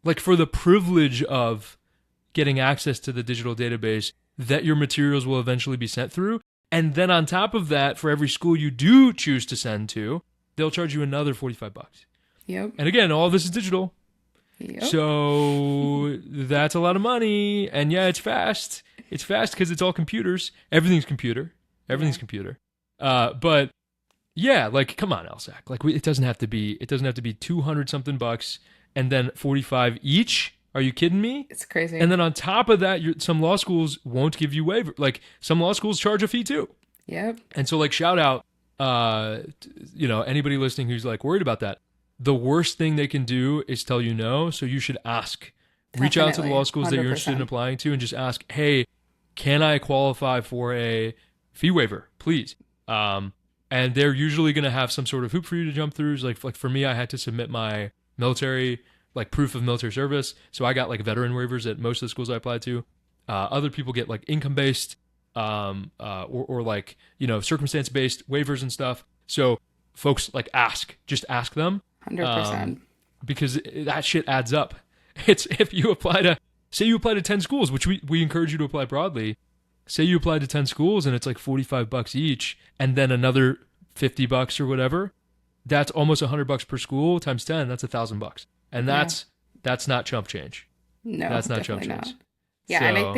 like for the privilege of getting access to the digital database that your materials will eventually be sent through. And then on top of that, for every school you do choose to send to, they'll charge you another $45. Yep. And again, all of this is digital. Yep. So that's a lot of money. And yeah, it's fast. It's fast because it's all computers. Everything's computer. Yeah. Everything's computer. But yeah, like come on, LSAC. Like it doesn't have to be 200 something bucks and then 45 each. Are you kidding me? It's And crazy. then on top of that, some law schools won't give you waiver. Like some law schools charge a fee too. Yep. And so like shout out, anybody listening who's like worried about that. The worst thing they can do is tell you no. So you should ask. Reach out to the Definitely. law schools that you're interested in 100%. applying to and just ask, hey, can I qualify for a fee waiver, please? And they're usually going to have some sort of hoop for you to jump through. Like for me, I had to submit my military, like proof of military service. So I got like veteran waivers at most of the schools I applied to. Other people get like income based, or like, circumstance based waivers and stuff. So folks like just ask them, um, 100%. because that shit adds up. It's if you apply to, say you apply to 10 schools, which we encourage you to apply broadly, say you apply to 10 schools and it's like $45 each, and then another $50 or whatever, that's almost $100 per school times 10. That's $1,000. And Yeah. that's not chump change. No, That's not chump definitely not. change. Yeah, and So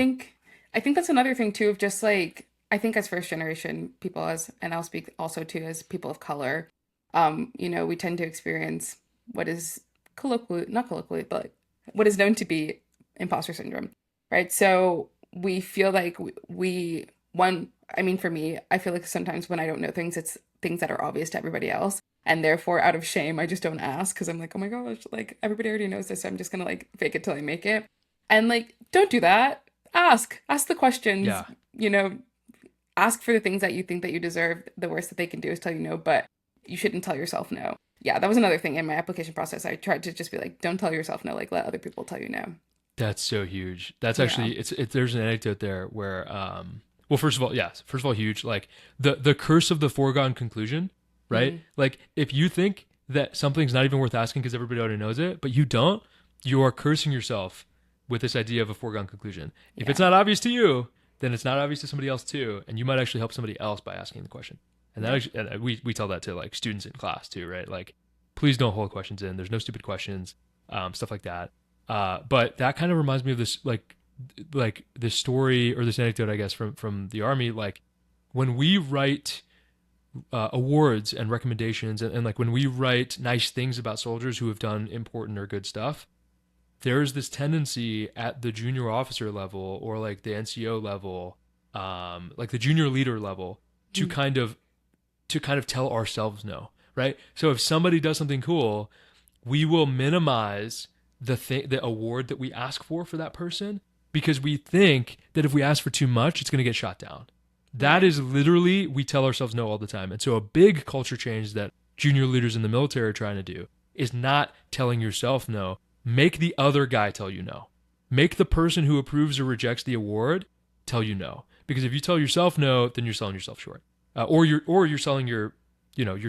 I think that's another thing too of just like I think as first generation people as and I'll speak also too as people of color, we tend to experience what is colloquially not colloquially, but what is known to be imposter syndrome, right? So we feel like I mean for me, I feel like sometimes when I don't know things, it's things that are obvious to everybody else. And therefore, out of shame, I just don't ask because I'm like, oh my gosh, like everybody already knows this. So I'm just gonna like fake it till I make it. And like, don't do that. Ask the questions, yeah, you know, ask for the things that you think that you deserve. The worst that they can do is tell you no, but you shouldn't tell yourself no. Yeah, that was another thing in my application process. I tried to just be like, don't tell yourself no, like let other people tell you no. that's so huge. That's Yeah. actually there's an anecdote there where well, first of all, yes, first of all, huge. Like the curse of the foregone conclusion, right? Hmm. Like if you think that something's not even worth asking because everybody already knows it, but you don't, you are cursing yourself with this idea of a foregone conclusion. If it's Yeah. not obvious to you, then it's not obvious to somebody else too, and you might actually help somebody else by asking the question. And that Yep. actually, and we tell that to like students in class too, right? Like, please don't hold questions in. There's no stupid questions, stuff like that. But that kind of reminds me of this like this story or this anecdote, I guess, from the army. Like when we write awards and recommendations, and like when we write nice things about soldiers who have done important or good stuff, there's this tendency at the junior officer level or like the NCO level, like the junior leader level, to Mhm. kind of tell ourselves no, right? So if somebody does something cool, we will minimize the award that we ask for that person because we think that if we ask for too much, it's going to get shot down. That Right. is literally, we tell ourselves no all the time. And so a big culture change that junior leaders in the military are trying to do is not telling yourself no. Make the other guy tell you no. Make the person who approves or rejects the award tell you no. Because if you tell yourself no, then you're selling yourself short, or you're selling your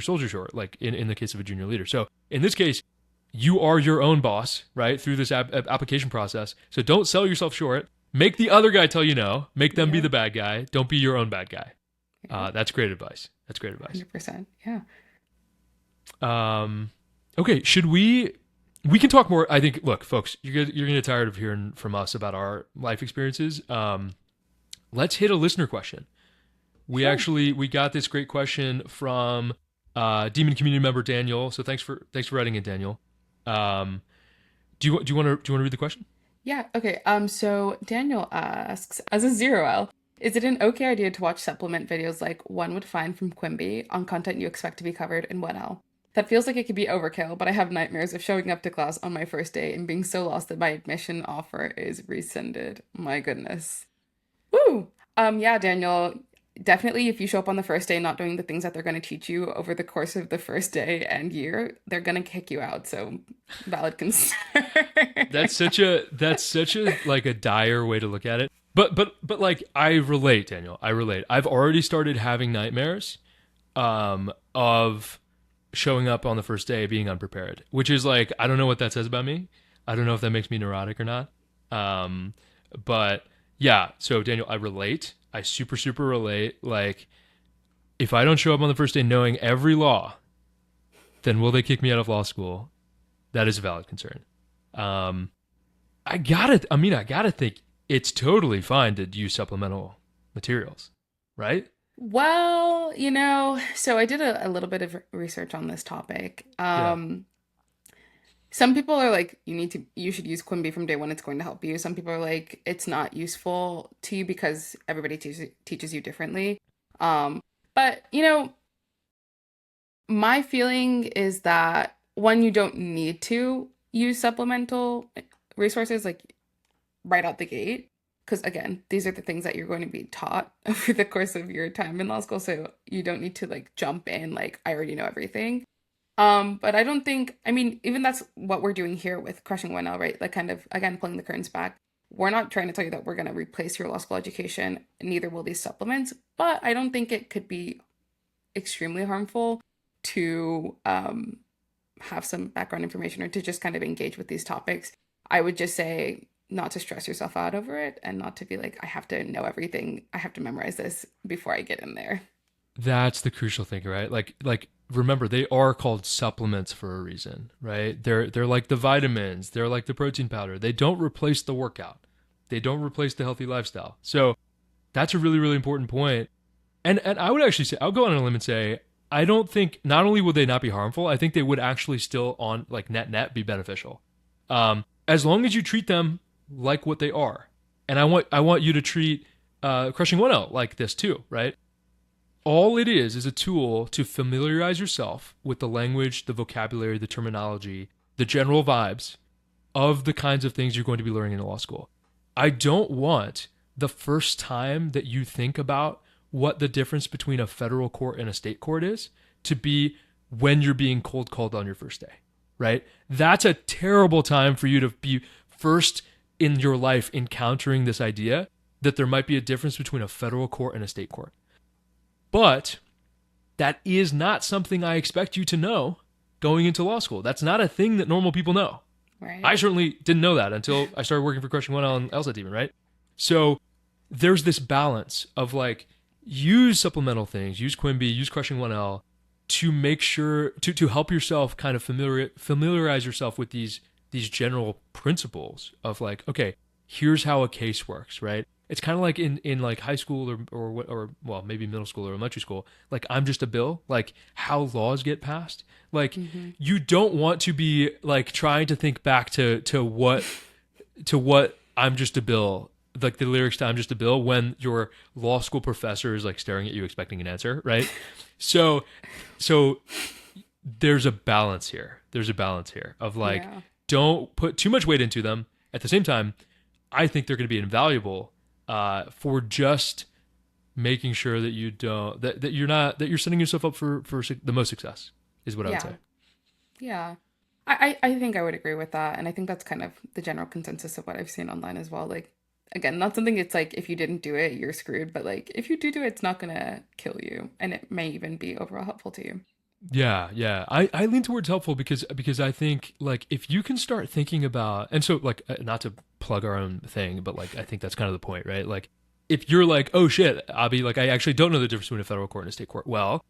soldier short. Like in the case of a junior leader. So in this case, you are your own boss, right? Through this application process. So don't sell yourself short. Make the other guy tell you no. Make them be Yep. the bad guy. Don't be your own bad guy. Yep. That's great advice. That's great advice. 100%. Yeah. Um, okay, should we can talk more. I think. Look, folks, you're gonna get tired of hearing from us about our life experiences. Let's hit a listener question. Sure. We got this great question from Demon community member Daniel. So thanks for writing it, Daniel. Um, do you want to read the question? Yeah. Okay. So Daniel asks, as a zero L, is it an okay idea to watch supplement videos like one would find from Quimby on content you expect to be covered in 1L? That feels like it could be overkill, but I have nightmares of showing up to class on my first day and being so lost that my admission offer is rescinded. My goodness. Woo! Yeah, Daniel, definitely if you show up on the first day not doing the things that they're going to teach you over the course of the first day and year, they're going to kick you out. So, valid concern. That's such a like a dire way to look at it. But like I relate, Daniel. I relate. I've already started having nightmares of showing up on the first day being unprepared, which is like I don't know what that says about me. I don't know if that makes me neurotic or not. Um, but yeah, so Daniel, I relate. I super relate. Like if I don't show up on the first day knowing every law, then will they kick me out of law school? That is a valid concern. Um, I gotta think it's totally fine to use supplemental materials, right? Well, so I did a little bit of research on this topic. Yeah. Some people are like, you should use Quimby from day one, it's going to help you. Some people are like, it's not useful to you because everybody teaches you differently. Um, but, my feeling is that one, you don't need to use supplemental resources like right out the gate. Because again, these are the things that you're going to be taught over the course of your time in law school. So you don't need to like jump in like I already know everything. But I don't think, I mean, even that's what we're doing here with Crushing 1L, right? Like kind of again pulling the curtains back. We're not trying to tell you that we're going to replace your law school education, neither will these supplements, but I don't think it could be extremely harmful to have some background information or to just kind of engage with these topics. I would just say not to stress yourself out over it and not to be like, I have to know everything. I have to memorize this before I get in there. That's the crucial thing, right? Like remember they are called supplements for a reason, right? They're like the vitamins, they're like the protein powder. They don't replace the workout. They don't replace the healthy lifestyle. So that's a really, really important point. And I would actually say I'll go on a limb and say I don't think not only would they not be harmful, I think they would actually still on like net be beneficial. As long as you treat them like what they are. And I want you to treat crushing 1L like this too, right? All it is a tool to familiarize yourself with the language, the vocabulary, the terminology, the general vibes of the kinds of things you're going to be learning in law school. I don't want the first time that you think about what the difference between a federal court and a state court is to be when you're being cold called on your first day, right? That's a terrible time for you to be first in your life encountering this idea that there might be a difference between a federal court and a state court. But that is not something I expect you to know going into law school. That's not a thing that normal people know. Right. I certainly didn't know that until I started working for Crushing 1L and LSAT even, right? So there's this balance of like, use supplemental things, use Quimby, use Crushing 1L to make sure, to help yourself kind of familiarize yourself with these general principles of like, okay, here's how a case works, right? It's kind of like in like high school or well, maybe middle school or elementary school, like I'm just a bill, like how laws get passed. Like you don't want to be like trying to think back to what I'm just a bill, like the lyrics to I'm just a bill when your law school professor is like staring at you expecting an answer, right? So there's a balance here. There's a balance here of like, Yeah. don't put too much weight into them. At the same time, I think they're going to be invaluable for just making sure that you don't that you're setting yourself up for the most success is what I would Yeah. say. Yeah. I think I would agree with that. And I think that's kind of the general consensus of what I've seen online as well. Like, again, not something it's like if you didn't do it, you're screwed. But like if you do it, it's not gonna kill you. And it may even be overall helpful to you. Yeah. I lean towards helpful because I think like if you can start thinking about and so like not to plug our own thing, but like I think that's kind of the point, right? Like if you're like, oh shit, Abby, like I actually don't know the difference between a federal court and a state court. Well,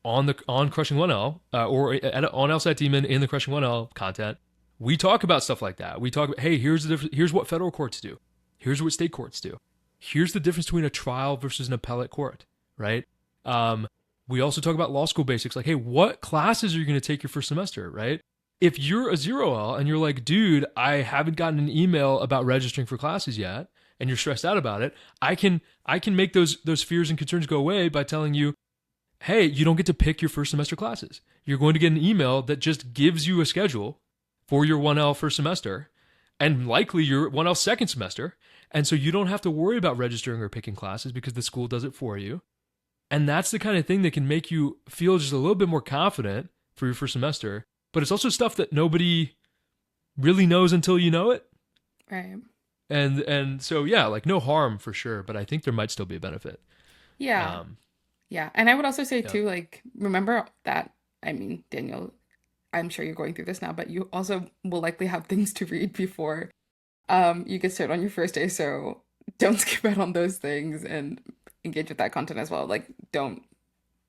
on Crushing 1L on LSAT Demon in the Crushing 1L content, we talk about stuff like that. We talk about, hey, here's the difference. Here's what federal courts do. Here's what state courts do. Here's the difference between a trial versus an appellate court, right? We also talk about law school basics, like, hey, what classes are you going to take your first semester, right? If you're a 0L and you're like, dude, I haven't gotten an email about registering for classes yet, and you're stressed out about it, I can make those fears and concerns go away by telling you, hey, you don't get to pick your first semester classes. You're going to get an email that just gives you a schedule for your 1L first semester and likely your 1L second semester. And so you don't have to worry about registering or picking classes because the school does it for you. And that's the kind of thing that can make you feel just a little bit more confident for your first semester. But it's also stuff that nobody really knows until you know it. Right. And so, yeah, like no harm for sure. But I think there might still be a benefit. Yeah. Um, Yeah. And I would also say yeah. too, like, remember that, I mean, Daniel, I'm sure you're going through this now, but you also will likely have things to read before you get started on your first day. So don't skip out on those things and engage with that content as well. Like, don't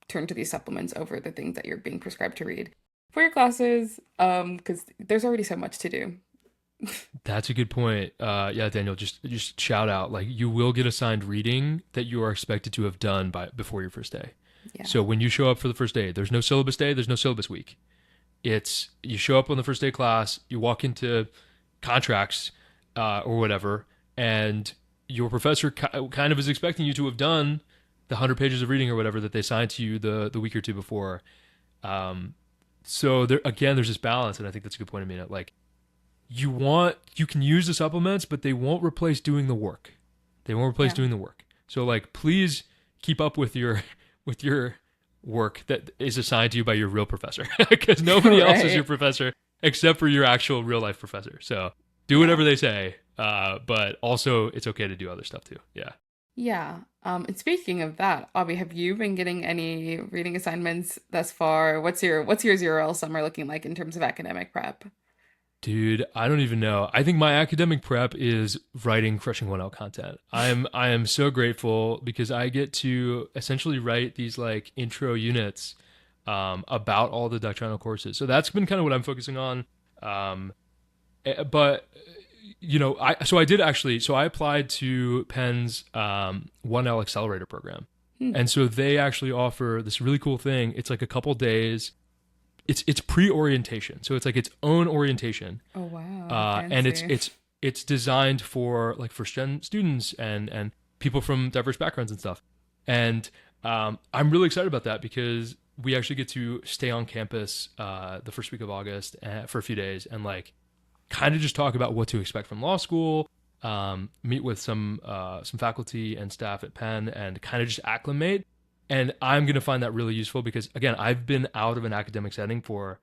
turn to these supplements over the things that you're being prescribed to read for your classes, because there's already so much to do. That's a good point. Yeah, Daniel, just shout out. Like you will get assigned reading that you are expected to have done by before your first day. Yeah. So when you show up for the first day, there's no syllabus day, there's no syllabus week. It's you show up on the first day of class, you walk into contracts or whatever, and your professor kind of is expecting you to have done the 100 pages of reading or whatever that they assigned to you the week or two before. So there again, there's this balance, and I think that's a good point, Amina. Like you can use the supplements, but they won't replace doing the work. They won't replace Yeah. doing the work. So like, please keep up with your with your work that is assigned to you by your real professor, because nobody else is your Right. professor except for your actual real life professor. So do Yeah. whatever they say, but also it's okay to do other stuff too. Yeah. Yeah. And speaking of that, Abby, have you been getting any reading assignments thus far? What's your 0L summer looking like in terms of academic prep? Dude, I don't even know. I think my academic prep is writing Crushing 1L content. I am so grateful because I get to essentially write these like intro units about all the doctrinal courses. So that's been kind of what I'm focusing on. Um, but I did actually. So I applied to Penn's 1L accelerator program, Hmm. and so they actually offer this really cool thing. It's like a couple days. It's pre-orientation, so it's like its own orientation, Oh wow, and fancy. it's designed for like first gen students and people from diverse backgrounds and stuff. And I'm really excited about that because we actually get to stay on campus the first week of August for a few days and like kind of just talk about what to expect from law school. Meet with some faculty and staff at Penn and kind of just acclimate. And I'm going to find that really useful because again, I've been out of an academic setting for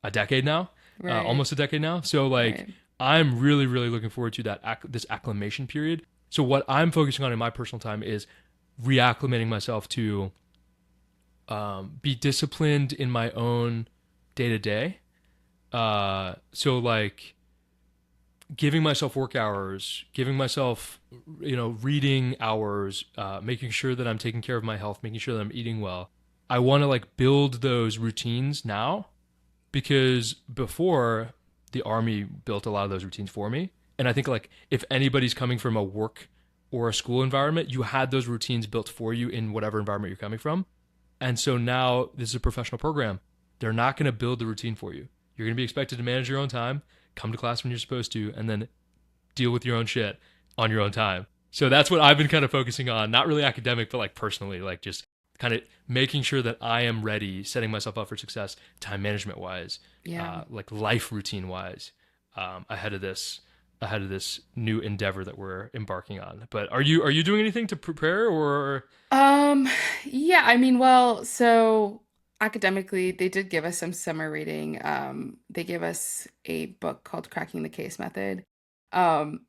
a decade now, Right, almost a decade now. So like right. I'm really really looking forward to this acclimation period. So what I'm focusing on in my personal time is reacclimating myself to be disciplined in my own day to day. So like giving myself work hours, giving myself, reading hours, making sure that I'm taking care of my health, making sure that I'm eating well. I want to like build those routines now because before the army built a lot of those routines for me. And I think like if anybody's coming from a work or a school environment, you had those routines built for you in whatever environment you're coming from. And so now this is a professional program. They're not going to build the routine for you. You're going to be expected to manage your own time, come to class when you're supposed to, and then deal with your own shit on your own time. So that's what I've been kind of focusing on, not really academic, but like personally, like just kind of making sure that I am ready, setting myself up for success, time management wise, Yeah. like life routine wise, ahead of this new endeavor that we're embarking on. But are you doing anything to prepare or? Um, yeah, I mean, well, so academically, they did give us some summer reading. They gave us a book called Cracking the Case Method. Um,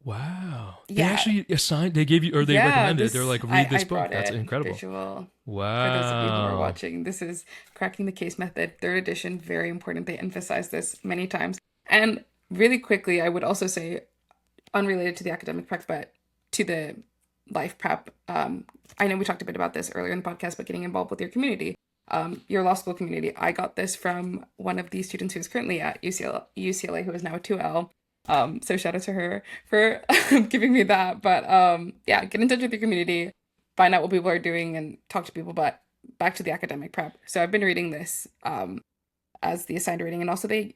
Wow. They yeah, actually assigned, they gave you, or they yeah, recommended, they're this like, read I this book. brought That's it incredible. visual for those of you who are Wow. watching. This is Cracking the Case Method, third edition, very important. They emphasize this many times. And really quickly, I would also say, unrelated to the academic prep, but to the life prep. I know we talked a bit about this earlier in the podcast, but getting involved with your community, your law school community. I got this from one of the students who is currently at UCLA, who is now a 2L. So shout out to her for giving me that. But yeah, get in touch with your community, find out what people are doing, and talk to people. But back to the academic prep. So I've been reading this as the assigned reading, and also they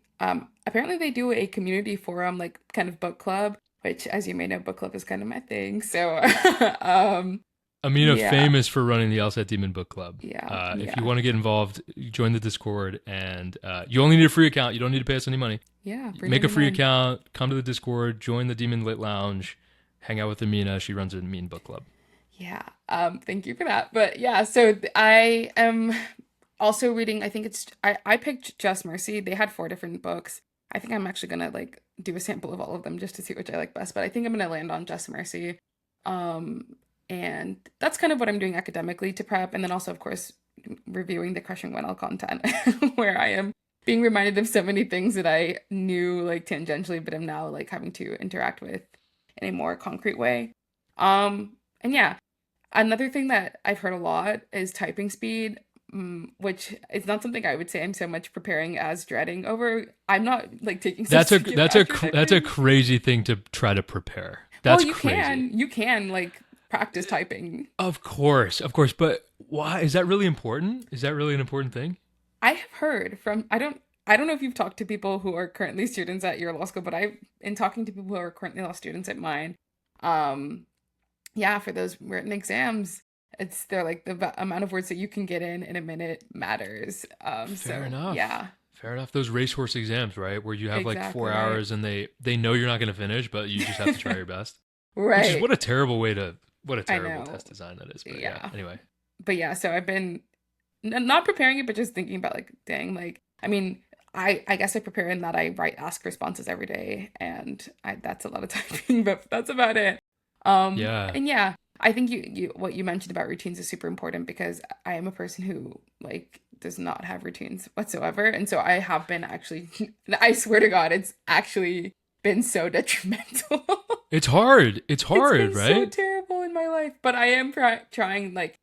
apparently they do a community forum like kind of book club, which as you may know, book club is kind of my thing. So um Amina, yeah, famous for running the LSAT Demon Book Club. yeah, If you yeah, want to get involved, join the Discord, and you only need a free account. You don't need to pay us any money. yeah, bring Make a free everyone. account, come to the Discord, join the Demon Lit Lounge, hang out with Amina. She runs a mean book club. Yeah, thank you for that. But yeah, so I am also reading, I think I picked Just Mercy. They had four different books. I think I'm actually gonna like do a sample of all of them just to see which I like best, but I think I'm gonna land on Just Mercy. Um, and that's kind of what I'm doing academically to prep, and then also, of course, reviewing the Crushing 1L content, where I am being reminded of so many things that I knew like tangentially, but am now like having to interact with in a more concrete way. And yeah, another thing that I've heard a lot is typing speed, which is not something I would say I'm so much preparing as dreading over. I'm not like taking That's a substitute that's a after cr- that's a typing. crazy thing to try to prepare. Well, That's you crazy. can, like practice typing. Of course, but why is that really important? Is that really an important thing? I have heard from I don't know if you've talked to people who are currently students at your law school, but I in talking to people who are currently law students at mine, um, yeah, for those written exams, they're like the amount of words that you can get in a minute matters. Fair So enough. yeah, Fair enough. Those racehorse exams, right, where you have like exactly 4 hours right. and they know you're not going to finish, but you just have to try your best. Which is Right. what a I terrible know. test design that is. But yeah. Yeah. Anyway, But yeah, so I've been not preparing it, but just thinking about like, dang, like, I mean, I guess I prepare in that I write ask responses every day, and that's a lot of typing, but that's about it. yeah. And yeah, I think you what you mentioned about routines is super important because I am a person who like does not have routines whatsoever. And so I have been actually, I swear to God, it's actually been so detrimental. It's hard. It's It's been hard, so right? terrible in my life. But I am trying, like,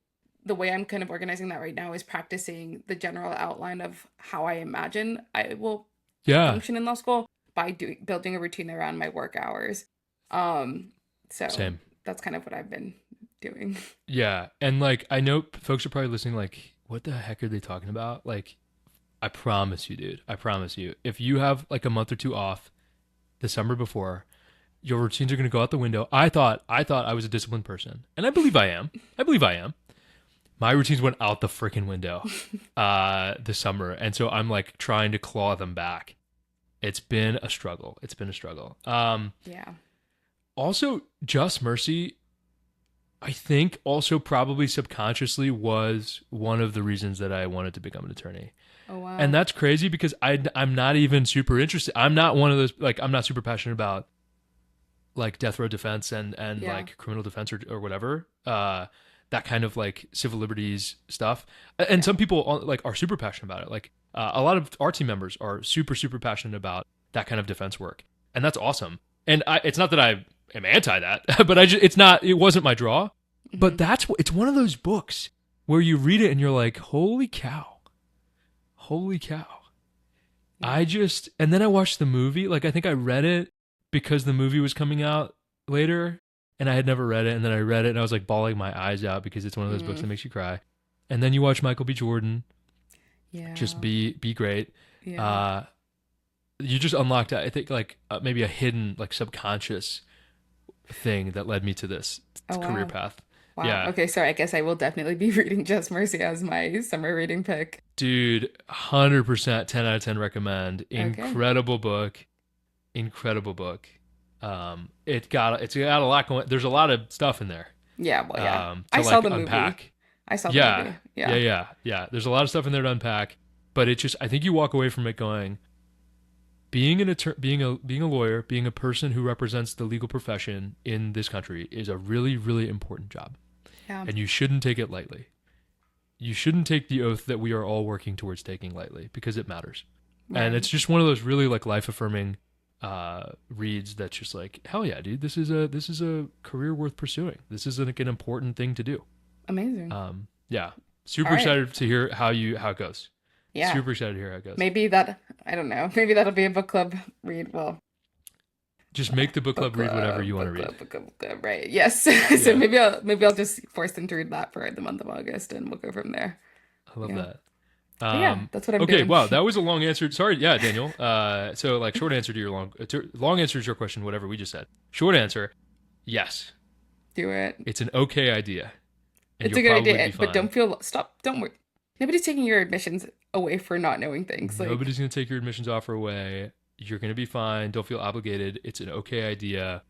the way I'm kind of organizing that right now is practicing the general outline of how I imagine I will Yeah. function in law school by building a routine around my work hours. Um, so Same. that's kind of what I've been doing. Yeah. And like, I know folks are probably listening, like, what the heck are they talking about? Like, I promise you, dude. I promise you. If you have like a month or two off the summer before, your routines are going to go out the window. I thought I was a disciplined person, and I believe I am. I believe I am. My routines went out the freaking window this summer, and so I'm like trying to claw them back. It's been a struggle. It's been a struggle. Yeah. Also, Just Mercy, I think, also probably subconsciously was one of the reasons that I wanted to become an attorney. Oh And wow. that's crazy because I'm not even super interested. I'm not one of those, like, I'm not super passionate about like death row defense and Yeah. like criminal defense or whatever. That kind of like civil liberties stuff. And Yeah. some people like are super passionate about it. Like a lot of our team members are super passionate about that kind of defense work, and that's awesome. And it's not that I am anti that, but it wasn't my draw. But Hmm. it's one of those books where you read it and you're like, holy cow, holy cow. Yeah. And then I watched the movie. Like, I think I read it because the movie was coming out later and I had never read it. And then I read it and I was like bawling my eyes out because it's one of those books that Mm. makes you cry. And then you watch Michael B. Jordan just Yeah. be great. Yeah. Uh, you just unlocked, I think, like maybe a hidden, like subconscious thing that led me to this Oh career wow. path. Wow. Yeah. Okay, so I guess I will definitely be reading Just Mercy as my summer reading pick. Dude, 100% 10 out of 10 recommend. Okay. Incredible book. Incredible book. It's got a lot going. There's a lot of stuff in there Yeah, well, yeah. I to saw like the movie. unpack. I saw the Yeah, movie. Yeah. yeah. There's a lot of stuff in there to unpack, but it just I think you walk away from it going, being an attorney, being a lawyer, being a person who represents the legal profession in this country is a really important job, Yeah. and you shouldn't take it lightly. You shouldn't take the oath that we are all working towards taking lightly because it matters. And Right. it's just one of those really like life affirming reads that's just like, hell yeah, dude, this is a career worth pursuing. This is like an important thing to do. Amazing. Yeah, All super right. excited to hear how it goes. Yeah. Super excited to hear how it goes. Maybe that, I don't know. Maybe that'll be a book club read. Well, Just make the book book club read whatever club, you want to book read. club, book club, book club. Right. Yes. So Yeah, maybe I'll just force them to read that for the month of August, and we'll go from there. I love Yeah. that. But yeah, that's what I'm Okay, doing. wow, that was a long answer. Sorry, yeah, Daniel. So like short answer to your long answer to your question, whatever we just said. Short answer, yes, Do it. it's an okay idea, and It's you'll a good probably idea, be but fine. don't feel stop. Don't worry. Nobody's taking your admissions away for not knowing things. Like, Nobody's gonna take your admissions offer away. You're gonna be fine. Don't feel obligated. It's an okay idea.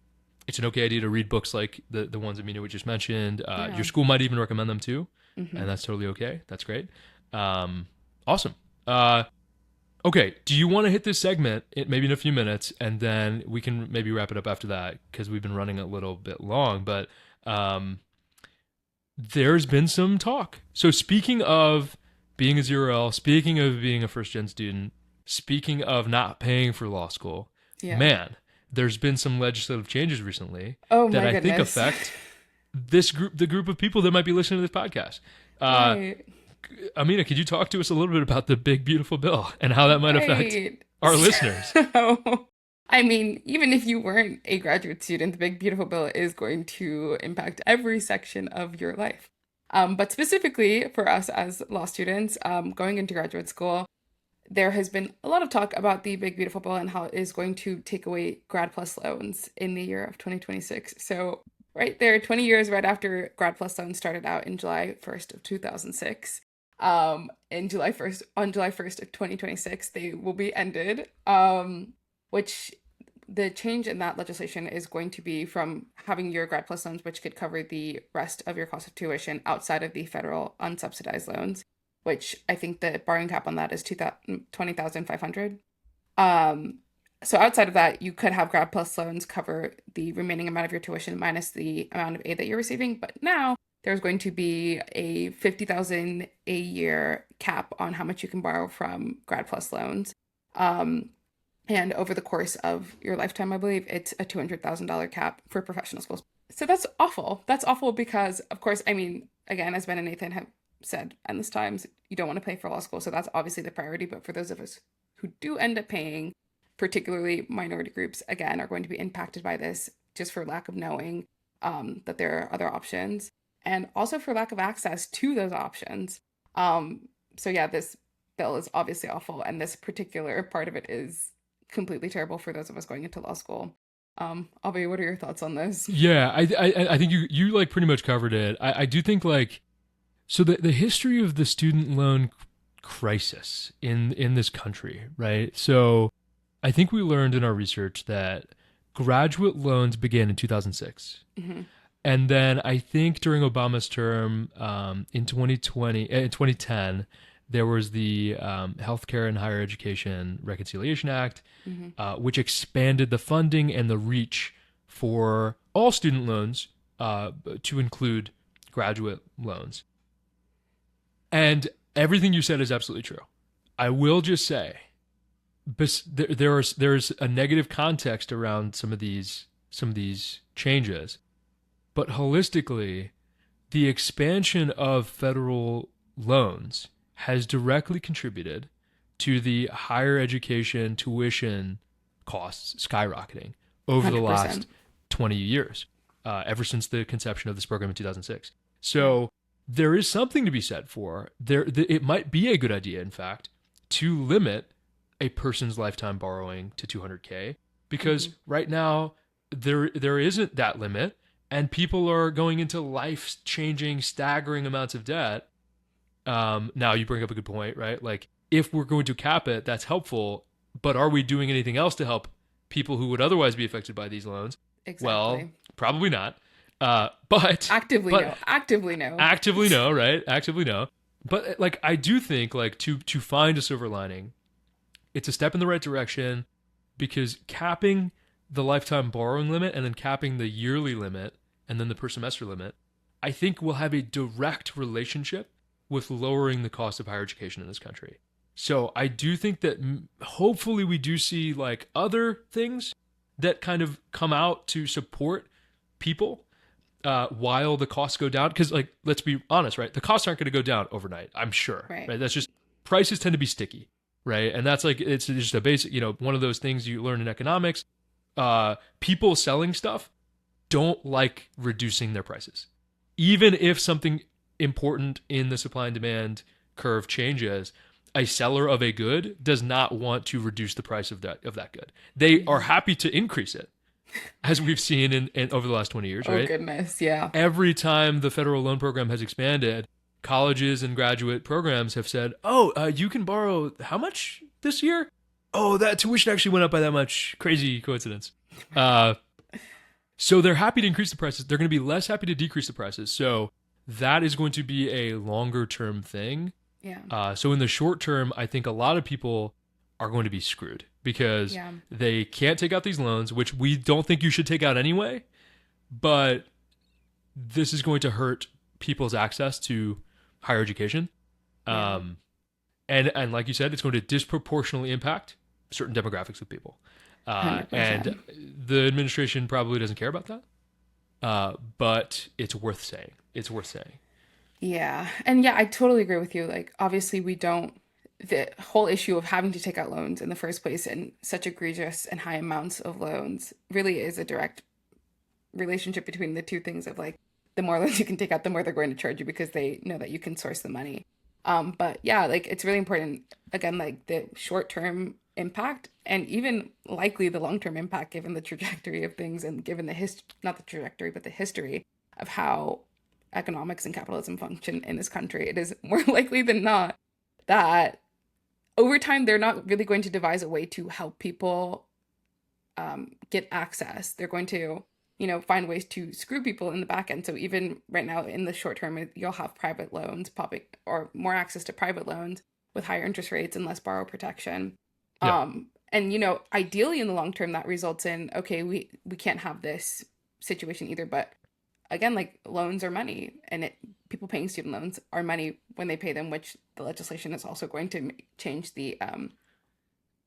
It's an okay idea to read books like the ones Amina just mentioned. yeah. Your school might even recommend them too, and Hmm. that's totally okay. That's great. Awesome. Uh, okay. Do you want to hit this segment maybe in a few minutes, and then we can maybe wrap it up after that because we've been running a little bit long. But um, there's been some talk. So speaking of being a zero L, speaking of being a first gen student, speaking of not paying for law school, Yeah. man, there's been some legislative changes recently Oh that my I think goodness. affect the group of people that might be listening to this podcast. Uh, Right. Amina, could you talk to us a little bit about the big beautiful bill and how that might affect Right. our listeners? So, I mean, even if you weren't a graduate student, the Big Beautiful Bill is going to impact every section of your life. But specifically for us as law students, going into graduate school, there has been a lot of talk about the Big Beautiful Bill and how it is going to take away Grad Plus loans in the year of 2026. So, right there, 20 years right after Grad Plus loans started out in July 1st of 2006. In July 1st of 2026, they will be ended. Which the change in that legislation is going to be from having your Grad Plus loans, which could cover the rest of your cost of tuition outside of the federal unsubsidized loans, which I think the borrowing cap on that is 20,500. Um, so outside of that, you could have Grad Plus loans cover the remaining amount of your tuition minus the amount of aid that you're receiving. But now there's going to be a 50,000 a year cap on how much you can borrow from Grad Plus loans. Um, and over the course of your lifetime, I believe it's a $200,000 cap for professional schools. So that's awful. That's awful because, of course, I mean, again, as Ben and Nathan have said endless times, you don't want to pay for law school. So that's obviously the priority. But for those of us who do end up paying, particularly minority groups, again, are going to be impacted by this just for lack of knowing that there are other options and also for lack of access to those options. So, yeah, this bill is obviously awful. And this particular part of it is completely terrible for those of us going into law school. Abhi, what are your thoughts on this? Yeah, I think you like pretty much covered it. I do think like so the history of the student loan crisis in this country, right? So I think we learned in our research that graduate loans began in 2006. Hmm. And then I think during Obama's term in 2010, there was the Healthcare and Higher Education Reconciliation Act, Hmm. which expanded the funding and the reach for all student loans to include graduate loans. And everything you said is absolutely true. I will just say, there's a negative context around some of these changes, but holistically, the expansion of federal loans has directly contributed to the higher education tuition costs skyrocketing over the last 100%. 20 years, ever since the conception of this program in 2006. Yeah. So there is something to be said for it might be a good idea, in fact, to limit a person's lifetime borrowing to 200K because Hmm. right now there isn't that limit and people are going into life-changing, staggering amounts of debt. Now you bring up a good point, right? Like if we're going to cap it, that's helpful, but are we doing anything else to help people who would otherwise be affected by these loans? Well, Exactly. probably not. But Actively but no. Actively no. actively no, right? Actively no. But like I do think like to find a silver lining, it's a step in the right direction because capping the lifetime borrowing limit and then capping the yearly limit and then the per semester limit, I think will have a direct relationship with lowering the cost of higher education in this country. So I do think that hopefully we do see like other things that kind of come out to support people while the costs go down. Because like let's be honest, right? The costs aren't going to go down overnight. I'm sure, Right. right? That's just prices tend to be sticky, right? And that's like it's just a basic, one of those things you learn in economics. People selling stuff don't like reducing their prices, even if something important in the supply and demand curve changes. A seller of a good does not want to reduce the price of that good. They are Hmm. happy to increase it, as we've seen in over the last 20 years, Oh right? goodness, yeah. Every time the federal loan program has expanded, colleges and graduate programs have said, "Oh, you can borrow how much this year? Oh, that tuition actually went up by that much. Crazy coincidence." Right. Uh, so they're happy to increase the prices. They're going to be less happy to decrease the prices. So that is going to be a longer term thing. Yeah. So in the short term, I think a lot of people are going to be screwed because Yeah. they can't take out these loans, which we don't think you should take out anyway. But this is going to hurt people's access to higher education. Yeah. Um, and like you said, it's going to disproportionately impact certain demographics of people. And 100%. the administration probably doesn't care about that. But it's worth saying. It's worth saying. Yeah. And yeah, I totally agree with you. Like, obviously, we don't, the whole issue of having to take out loans in the first place and such egregious and high amounts of loans really is a direct relationship between the two things of like, the more loans you can take out, the more they're going to charge you because they know that you can source the money. But yeah, like, it's really important, again, like the short term impact and even likely the long term impact given the trajectory of things and given the not the trajectory, but the history of how economics and capitalism function in this country, it is more likely than not that over time they're not really going to devise a way to help people get access. They're going to, find ways to screw people in the back end. So even right now in the short term, you'll have private loans popping or more access to private loans with higher interest rates and less borrower protection. Yeah. And ideally in the long term, that results in okay, we can't have this situation either, but again, like loans are money, and people paying student loans are money when they pay them, which the legislation is also going to change the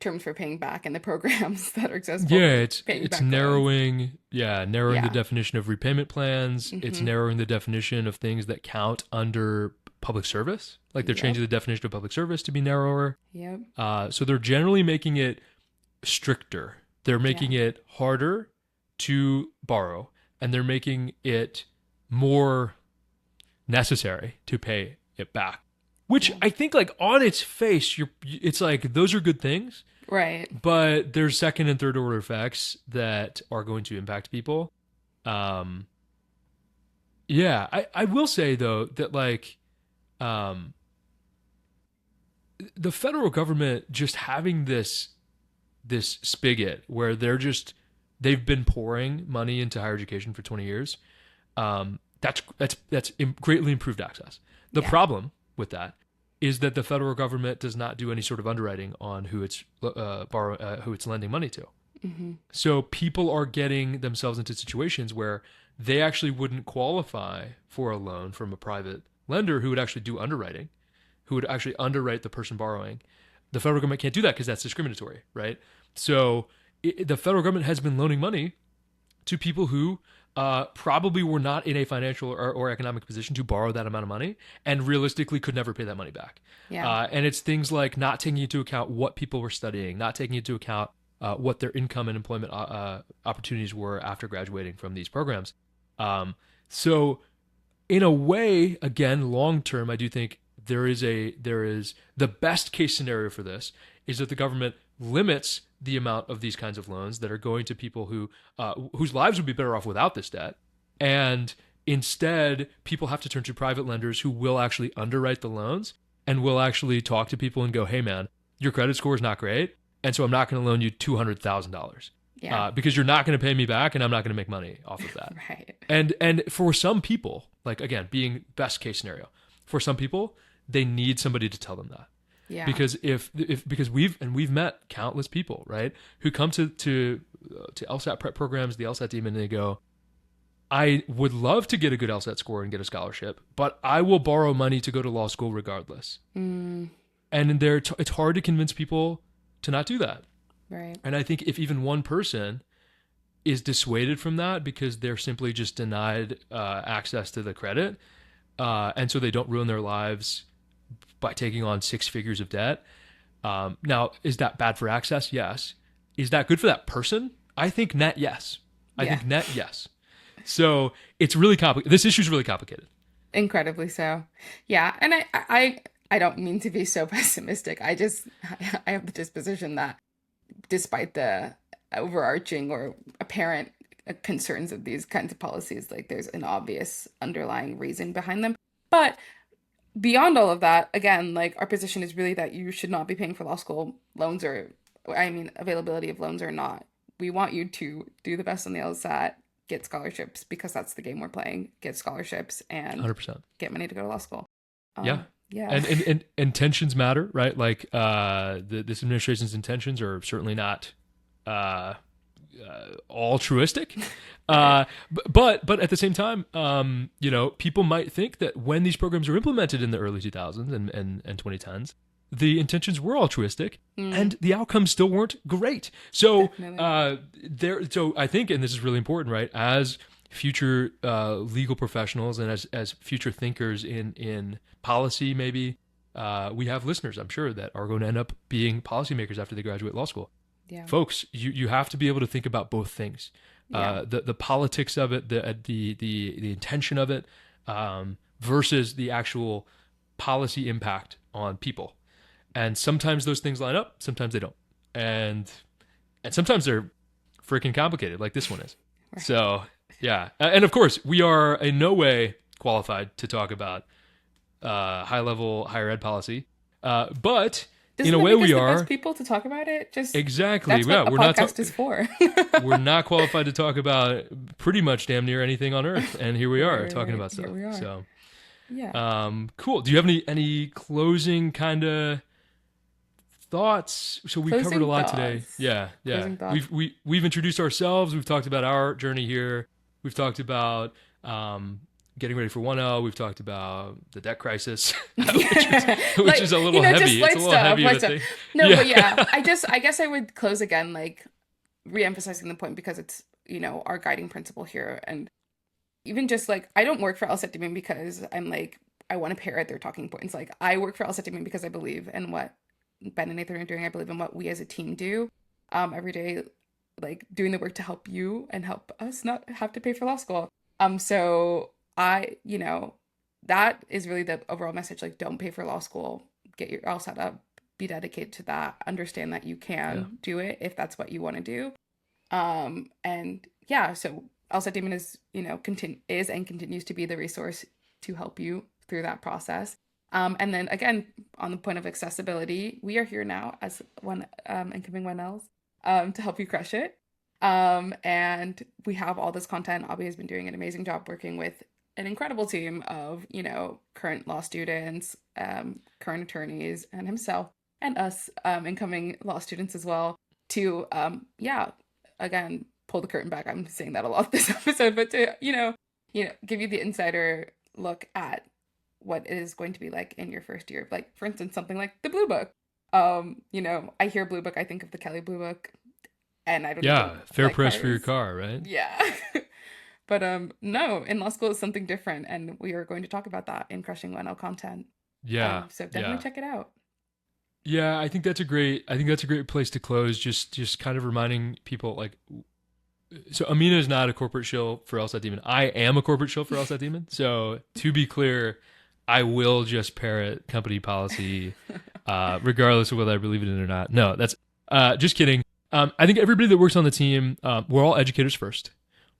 terms for paying back and the programs that are accessible Yeah, for it's paying it's back loans. narrowing, yeah, narrowing the Yeah. definition of repayment plans. It's Mm-hmm. narrowing the definition of things that count under public service. Like they're Yep. changing the definition of public service to be narrower. Yep. So they're generally making it stricter. They're Yeah. making it harder to borrow, and they're making it more necessary to pay it back. Which Yeah. I think, like on its face, it's like those are good things, Right. but there's second and third order effects that are going to impact people. Um, yeah, I will say though that like um, the federal government just having this spigot where they've been pouring money into higher education for 20 years. That's greatly improved access. The Yeah. problem with that is that the federal government does not do any sort of underwriting on who it's lending money to. Mm-hmm. So people are getting themselves into situations where they actually wouldn't qualify for a loan from a private lender who would actually do underwriting, who would actually underwrite the person borrowing. The federal government can't do that because that's discriminatory, right? So the federal government has been loaning money to people who probably were not in a financial or economic position to borrow that amount of money and realistically could never pay that money back. Yeah. And it's things like not taking into account what people were studying, not taking into account what their income and employment opportunities were after graduating from these programs. So, in a way, again, long term, I do think there is the best case scenario for this is that the government limits the amount of these kinds of loans that are going to people whose lives would be better off without this debt, and instead people have to turn to private lenders who will actually underwrite the loans and will actually talk to people and go, "Hey, man, your credit score is not great, and so I'm not going to loan you $200,000 Yeah. because you're not going to pay me back, and I'm not going to make money off of that." Right. And for some people, like again, being best case scenario, for some people, they need somebody to tell them that. Yeah. Because if because we've met countless people, right, who come to LSAT prep programs, the LSAT team, and they go, "I would love to get a good LSAT score and get a scholarship, but I will borrow money to go to law school regardless." Mm, And it's hard to convince people to not do that. right. And I think if even one person is dissuaded from that because they're simply just denied access to the credit, and so they don't ruin their lives by taking on six figures of debt. Now, is that bad for access? Yes. Is that good for that person? I think net, yes. I Yeah. think net, yes. So it's really complicated. This issue is really complicated. Incredibly so. Yeah. And I don't mean to be so pessimistic. I have the disposition that despite the overarching or apparent concerns of these kinds of policies, like there's an obvious underlying reason behind them. But beyond all of that, again, like our position is really that you should not be paying for law school loans availability of loans or not. We want you to do the best on the LSAT, get scholarships because that's the game we're playing. Get scholarships and 100%. get money to go to law school. Yeah. Yeah. And intentions matter, right? Like this administration's intentions are certainly not altruistic. Right. But at the same time, people might think that when these programs were implemented in the early 2000s and 2010s, the intentions were altruistic and the outcomes still weren't great. So Definitely. so I think, and this is really important, right? As future legal professionals and as future thinkers in policy, maybe we have listeners, I'm sure, that are going to end up being policymakers after they graduate law school. Yeah. Folks, you have to be able to think about both things, Yeah. the politics of it, the intention of it, versus the actual policy impact on people. And sometimes those things line up, sometimes they don't, and sometimes they're freaking complicated, like this one is. Right. So yeah, and of course we are in no way qualified to talk about high level higher ed policy, but Doesn't in a that way make us we the are best people to talk about it? Just exactly. that's Yeah, what a we're not podcast is for. we're not qualified to talk about pretty much damn near anything on earth, and here we are talking about Here stuff. we are. So Yeah. cool. Do you have any closing kind of thoughts? So we covered Closing a lot today. thoughts. Yeah. Closing thoughts. We've introduced ourselves. We've talked about our journey here. We've talked about um, getting ready for 1L. We've talked about the debt crisis, which is Yeah. which is Like, a little just heavy. It's a light little stuff, heavy of light a stuff. thing. No, Yeah. but yeah, I guess I would close again, like re-emphasizing the point because it's, our guiding principle here. And even just like, I don't work for LSAT Demon because I'm like, I want to parrot their talking points. Like, I work for LSAT Demon because I believe in what Ben and Nathan are doing. I believe in what we as a team do every day, like doing the work to help you and help us not have to pay for law school. So that is really the overall message. Like, don't pay for law school. Get your all set up. Be dedicated to that. Understand that you Yeah. can do it if that's what you want to do. And yeah, so LSAT Demon is, is and continues to be the resource to help you through that process. And then again, on the point of accessibility, we are here now as one incoming 1Ls to help you crush it. And we have all this content. Abhi has been doing an amazing job working with an incredible team of, current law students, current attorneys, and himself, and us, incoming law students as well, to, yeah, again, pull the curtain back. I'm saying that a lot this episode, but to, give you the insider look at what it is going to be like in your first year. Like, for instance, something like the Blue Book. I hear Blue Book, I think of the Kelly Blue Book, and I don't Yeah. even Fair like press for your cars. car, right? Yeah. But no, in law school is something different, and we are going to talk about that in Crushing 1L content. Yeah. So definitely Yeah. check it out. Yeah, I think that's a great place to close. Just kind of reminding people like, so Aaminah is not a corporate shill for LSAT Demon. I am a corporate shill for LSAT Demon. So to be clear, I will just parrot company policy, regardless of whether I believe it in or not. No, that's just kidding. I think everybody that works on the team, we're all educators first.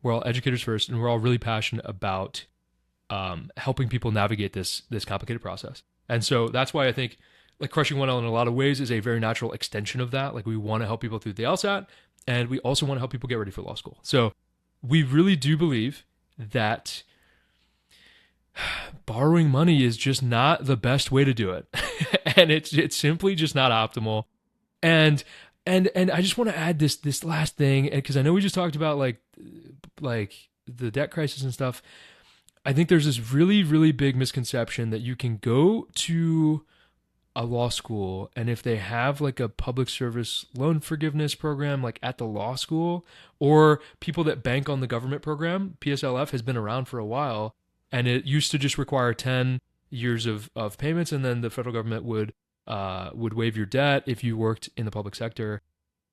We're all educators first, and we're all really passionate about helping people navigate this complicated process. And so that's why I think like Crushing 1L in a lot of ways is a very natural extension of that. Like we want to help people through the LSAT, and we also want to help people get ready for law school. So we really do believe that borrowing money is just not the best way to do it, and it's simply just not optimal. And and I just want to add this last thing because I know we just talked about like the debt crisis and stuff. I think there's this really, really big misconception that you can go to a law school and if they have like a public service loan forgiveness program like at the law school or people that bank on the government program, PSLF has been around for a while and it used to just require 10 years of payments and then the federal government would waive your debt if you worked in the public sector.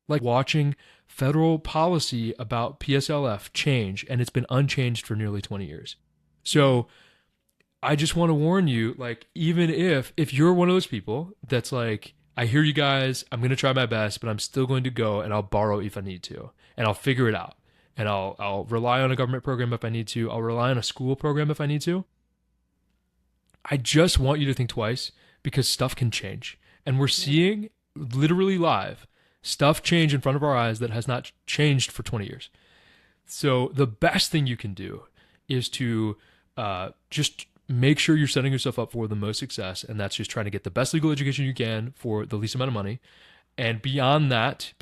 Like watching federal policy about PSLF change and it's been unchanged for nearly 20 years. So I just want to warn you, like, even if you're one of those people that's like, I hear you guys, I'm gonna try my best, but I'm still going to go and I'll borrow if I need to, and I'll figure it out, and I'll rely on a government program if I need to, I'll rely on a school program if I need to. I just want you to think twice because stuff can change, and we're Yeah. seeing literally live stuff change in front of our eyes that has not changed for 20 years. So the best thing you can do is to just make sure you're setting yourself up for the most success, and that's just trying to get the best legal education you can for the least amount of money. And beyond that,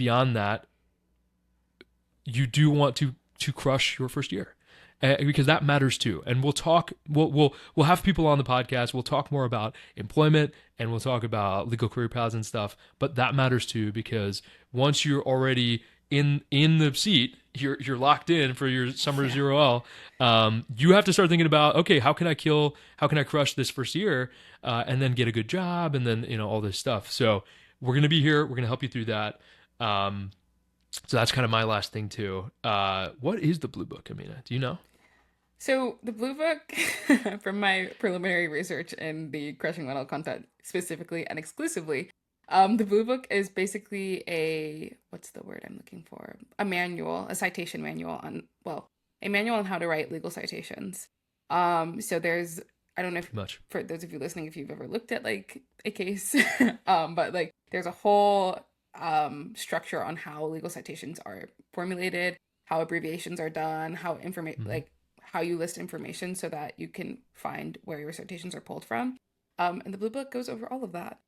you do want to crush your first year. Because that matters too, and we'll talk. We'll have people on the podcast. We'll talk more about employment, and we'll talk about legal career paths and stuff. But that matters too because once you're already in the seat, you're locked in for your summer Yeah. 0L. You have to start thinking about okay, how can I crush this first year, and then get a good job, and then all this stuff. So we're gonna be here. We're gonna help you through that. So that's kind of my last thing too. What is the Blue Book, Aaminah? Do you know? So the Blue Book, from my preliminary research in the Crushing 1L content specifically and exclusively, the Blue Book is basically what's the word I'm looking for? A manual, a citation manual a manual on how to write legal citations. So there's, I don't know if, Pretty much. for those of you listening, if you've ever looked at like a case, but like there's a whole structure on how legal citations are formulated, how abbreviations are done, how Mm-hmm. like how you list information so that you can find where your citations are pulled from. And the Blue Book goes over all of that.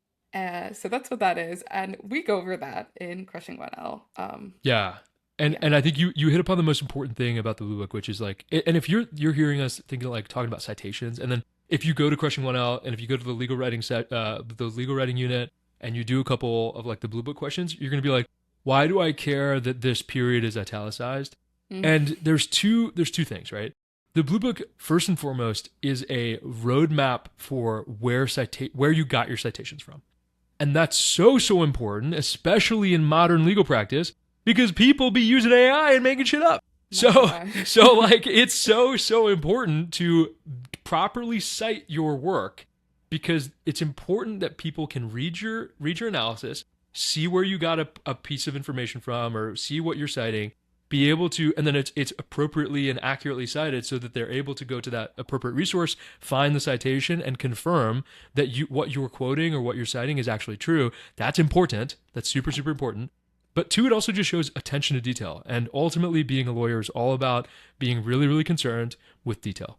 So that's what that is, and we go over that in Crushing 1L. Yeah. And Yeah. and I think you hit upon the most important thing about the Blue Book, which is like, and if you're hearing us thinking like talking about citations, and then if you go to Crushing 1L, and if you go to the legal writing the legal writing unit, and you do a couple of like the Blue Book questions, you're gonna be like, why do I care that this period is italicized? Mm. And there's two things, right? The Blue Book, first and foremost, is a roadmap for where you got your citations from. And that's so important, especially in modern legal practice, because people be using AI and making shit up. My So God. so like it's so important to properly cite your work, because it's important that people can read your analysis, see where you got a piece of information from, or see what you're citing, be able to, and then it's appropriately and accurately cited, so that they're able to go to that appropriate resource, find the citation, and confirm that what you're quoting or what you're citing is actually true. That's important. That's super important. But two, it also just shows attention to detail. And ultimately, being a lawyer is all about being really concerned with detail,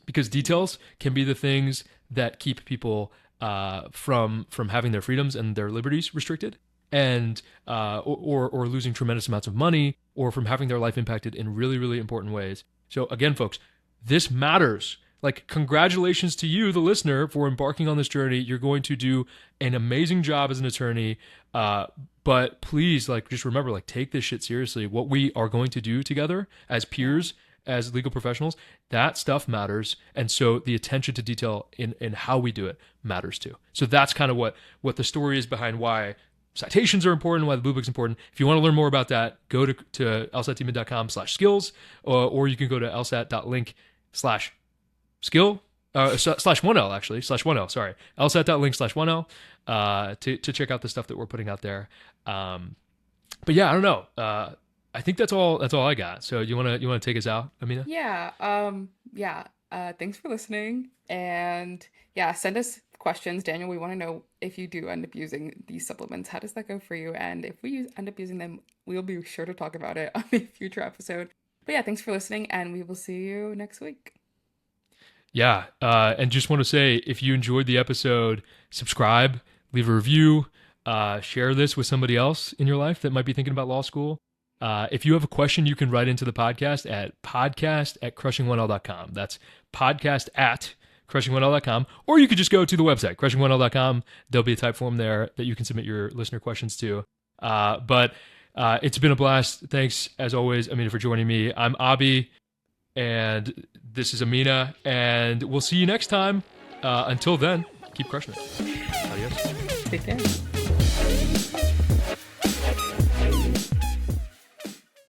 because details can be the things that keep people from having their freedoms and their liberties restricted, and or losing tremendous amounts of money, or from having their life impacted in really important ways. So again, folks, this matters. Like, congratulations to you, the listener, for embarking on this journey. You're going to do an amazing job as an attorney. But please, like, just remember, like, take this shit seriously. What we are going to do together as peers, as legal professionals, that stuff matters. And so the attention to detail in how we do it matters too. So that's kind of what the story is behind why citations are important, why the Blue Book's important. If you want to learn more about that, go to lsatdemon.com/skills, or you can go to lsat.link/skill, /1L, actually, /1L, sorry. lsat.link/1L, to check out the stuff that we're putting out there. But yeah, I don't know. I think that's all I got. So you wanna take us out, Aaminah? Yeah. Yeah. Thanks for listening. And yeah, send us questions. Daniel, we want to know if you do end up using these supplements. How does that go for you? And if we end up using them, we'll be sure to talk about it on a future episode. But yeah, thanks for listening, and we will see you next week. Yeah, and just want to say, if you enjoyed the episode, subscribe, leave a review, share this with somebody else in your life that might be thinking about law school. If you have a question, you can write into the podcast at podcast@crushing1l.com. That's podcast@crushing1l.com. Or you could just go to the website, crushing1l.com. There'll be a type form there that you can submit your listener questions to. But it's been a blast. Thanks, as always, Aaminah, for joining me. I'm Abhi, and this is Aaminah, and we'll see you next time. Until then, keep crushing it. Adios. Take care.